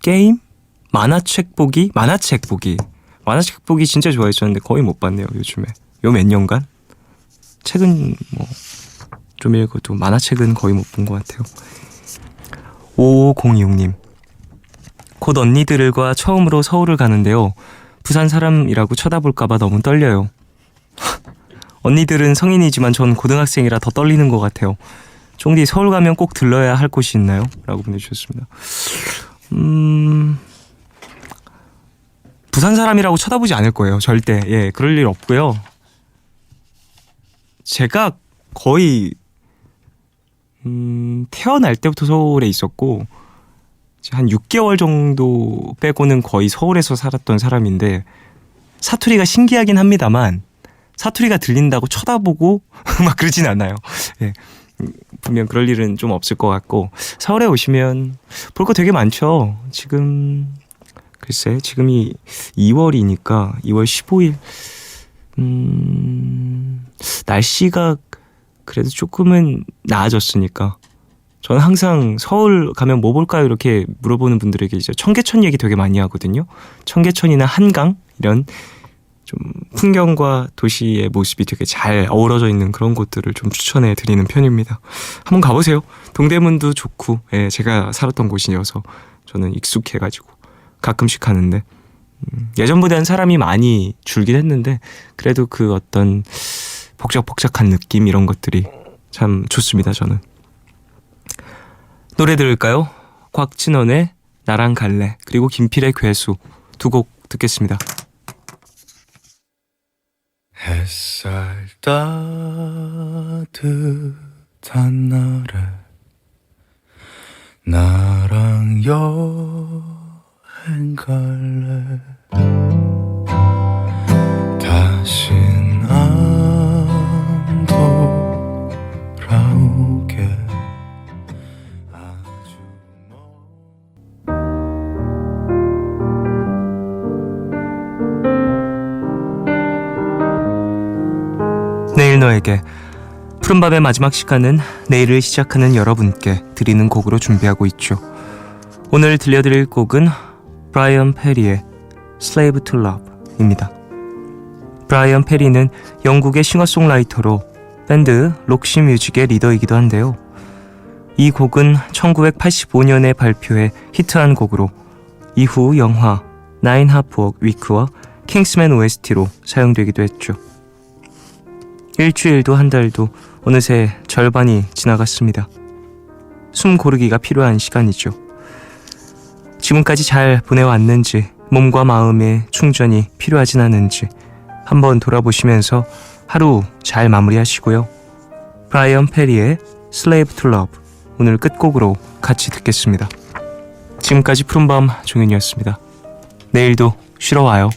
게임? 만화책 보기 진짜 좋아했었는데 거의 못 봤네요. 요즘에 요 몇 년간 책은 뭐 좀 읽어도 만화책은 거의 못 본 것 같아요. 5506님. 곧 언니들과 처음으로 서울을 가는데요. 부산 사람이라고 쳐다볼까봐 너무 떨려요. 언니들은 성인이지만 전 고등학생이라 더 떨리는 것 같아요. 쫑디 서울 가면 꼭 들러야 할 곳이 있나요? 라고 보내주셨습니다. 부산 사람이라고 쳐다보지 않을 거예요. 절대. 그럴 일 없고요. 제가 거의 태어날 때부터 서울에 있었고 한 6개월 정도 빼고는 거의 서울에서 살았던 사람인데 사투리가 신기하긴 합니다만 사투리가 들린다고 쳐다보고 막 그러진 않아요. 분명 그럴 일은 좀 없을 것 같고 서울에 오시면 볼 거 되게 많죠. 지금 글쎄 지금이 2월이니까 2월 15일 날씨가 그래도 조금은 나아졌으니까 저는 항상 서울 가면 뭐 볼까요? 이렇게 물어보는 분들에게 이제 청계천 얘기 되게 많이 하거든요. 청계천이나 한강 이런 좀 풍경과 도시의 모습이 되게 잘 어우러져 있는 그런 곳들을 좀 추천해 드리는 편입니다. 한번 가보세요. 동대문도 좋고 제가 살았던 곳이어서 저는 익숙해가지고 가끔씩 가는데 예전보다는 사람이 많이 줄긴 했는데 그래도 그 어떤 복작복작한 느낌 이런 것들이 참 좋습니다. 저는 노래 들을까요? 곽진원의 나랑 갈래 그리고 김필의 괴수 두 곡 듣겠습니다. 햇살 따뜻한 날에 나랑 여행 갈래 다신 안 돌아오게 아주 내일 너에게 푸른밤의 마지막 시간은 내일을 시작하는 여러분께 드리는 곡으로 준비하고 있죠. 오늘 들려드릴 곡은 브라이언 페리의 Slave to Love입니다. 브라이언 페리는 영국의 싱어송라이터로 밴드 록시 뮤직의 리더이기도 한데요. 이 곡은 1985년에 발표해 히트한 곡으로 이후 영화 나인 하프워크 위크와 킹스맨 OST로 사용되기도 했죠. 일주일도 한 달도 어느새 절반이 지나갔습니다. 숨 고르기가 필요한 시간이죠. 지금까지 잘 보내왔는지, 몸과 마음의 충전이 필요하진 않은지 한번 돌아보시면서 하루 잘 마무리하시고요. 브라이언 페리의 Slave to Love 오늘 끝곡으로 같이 듣겠습니다. 지금까지 푸른밤 종현이었습니다. 내일도 쉬러 와요.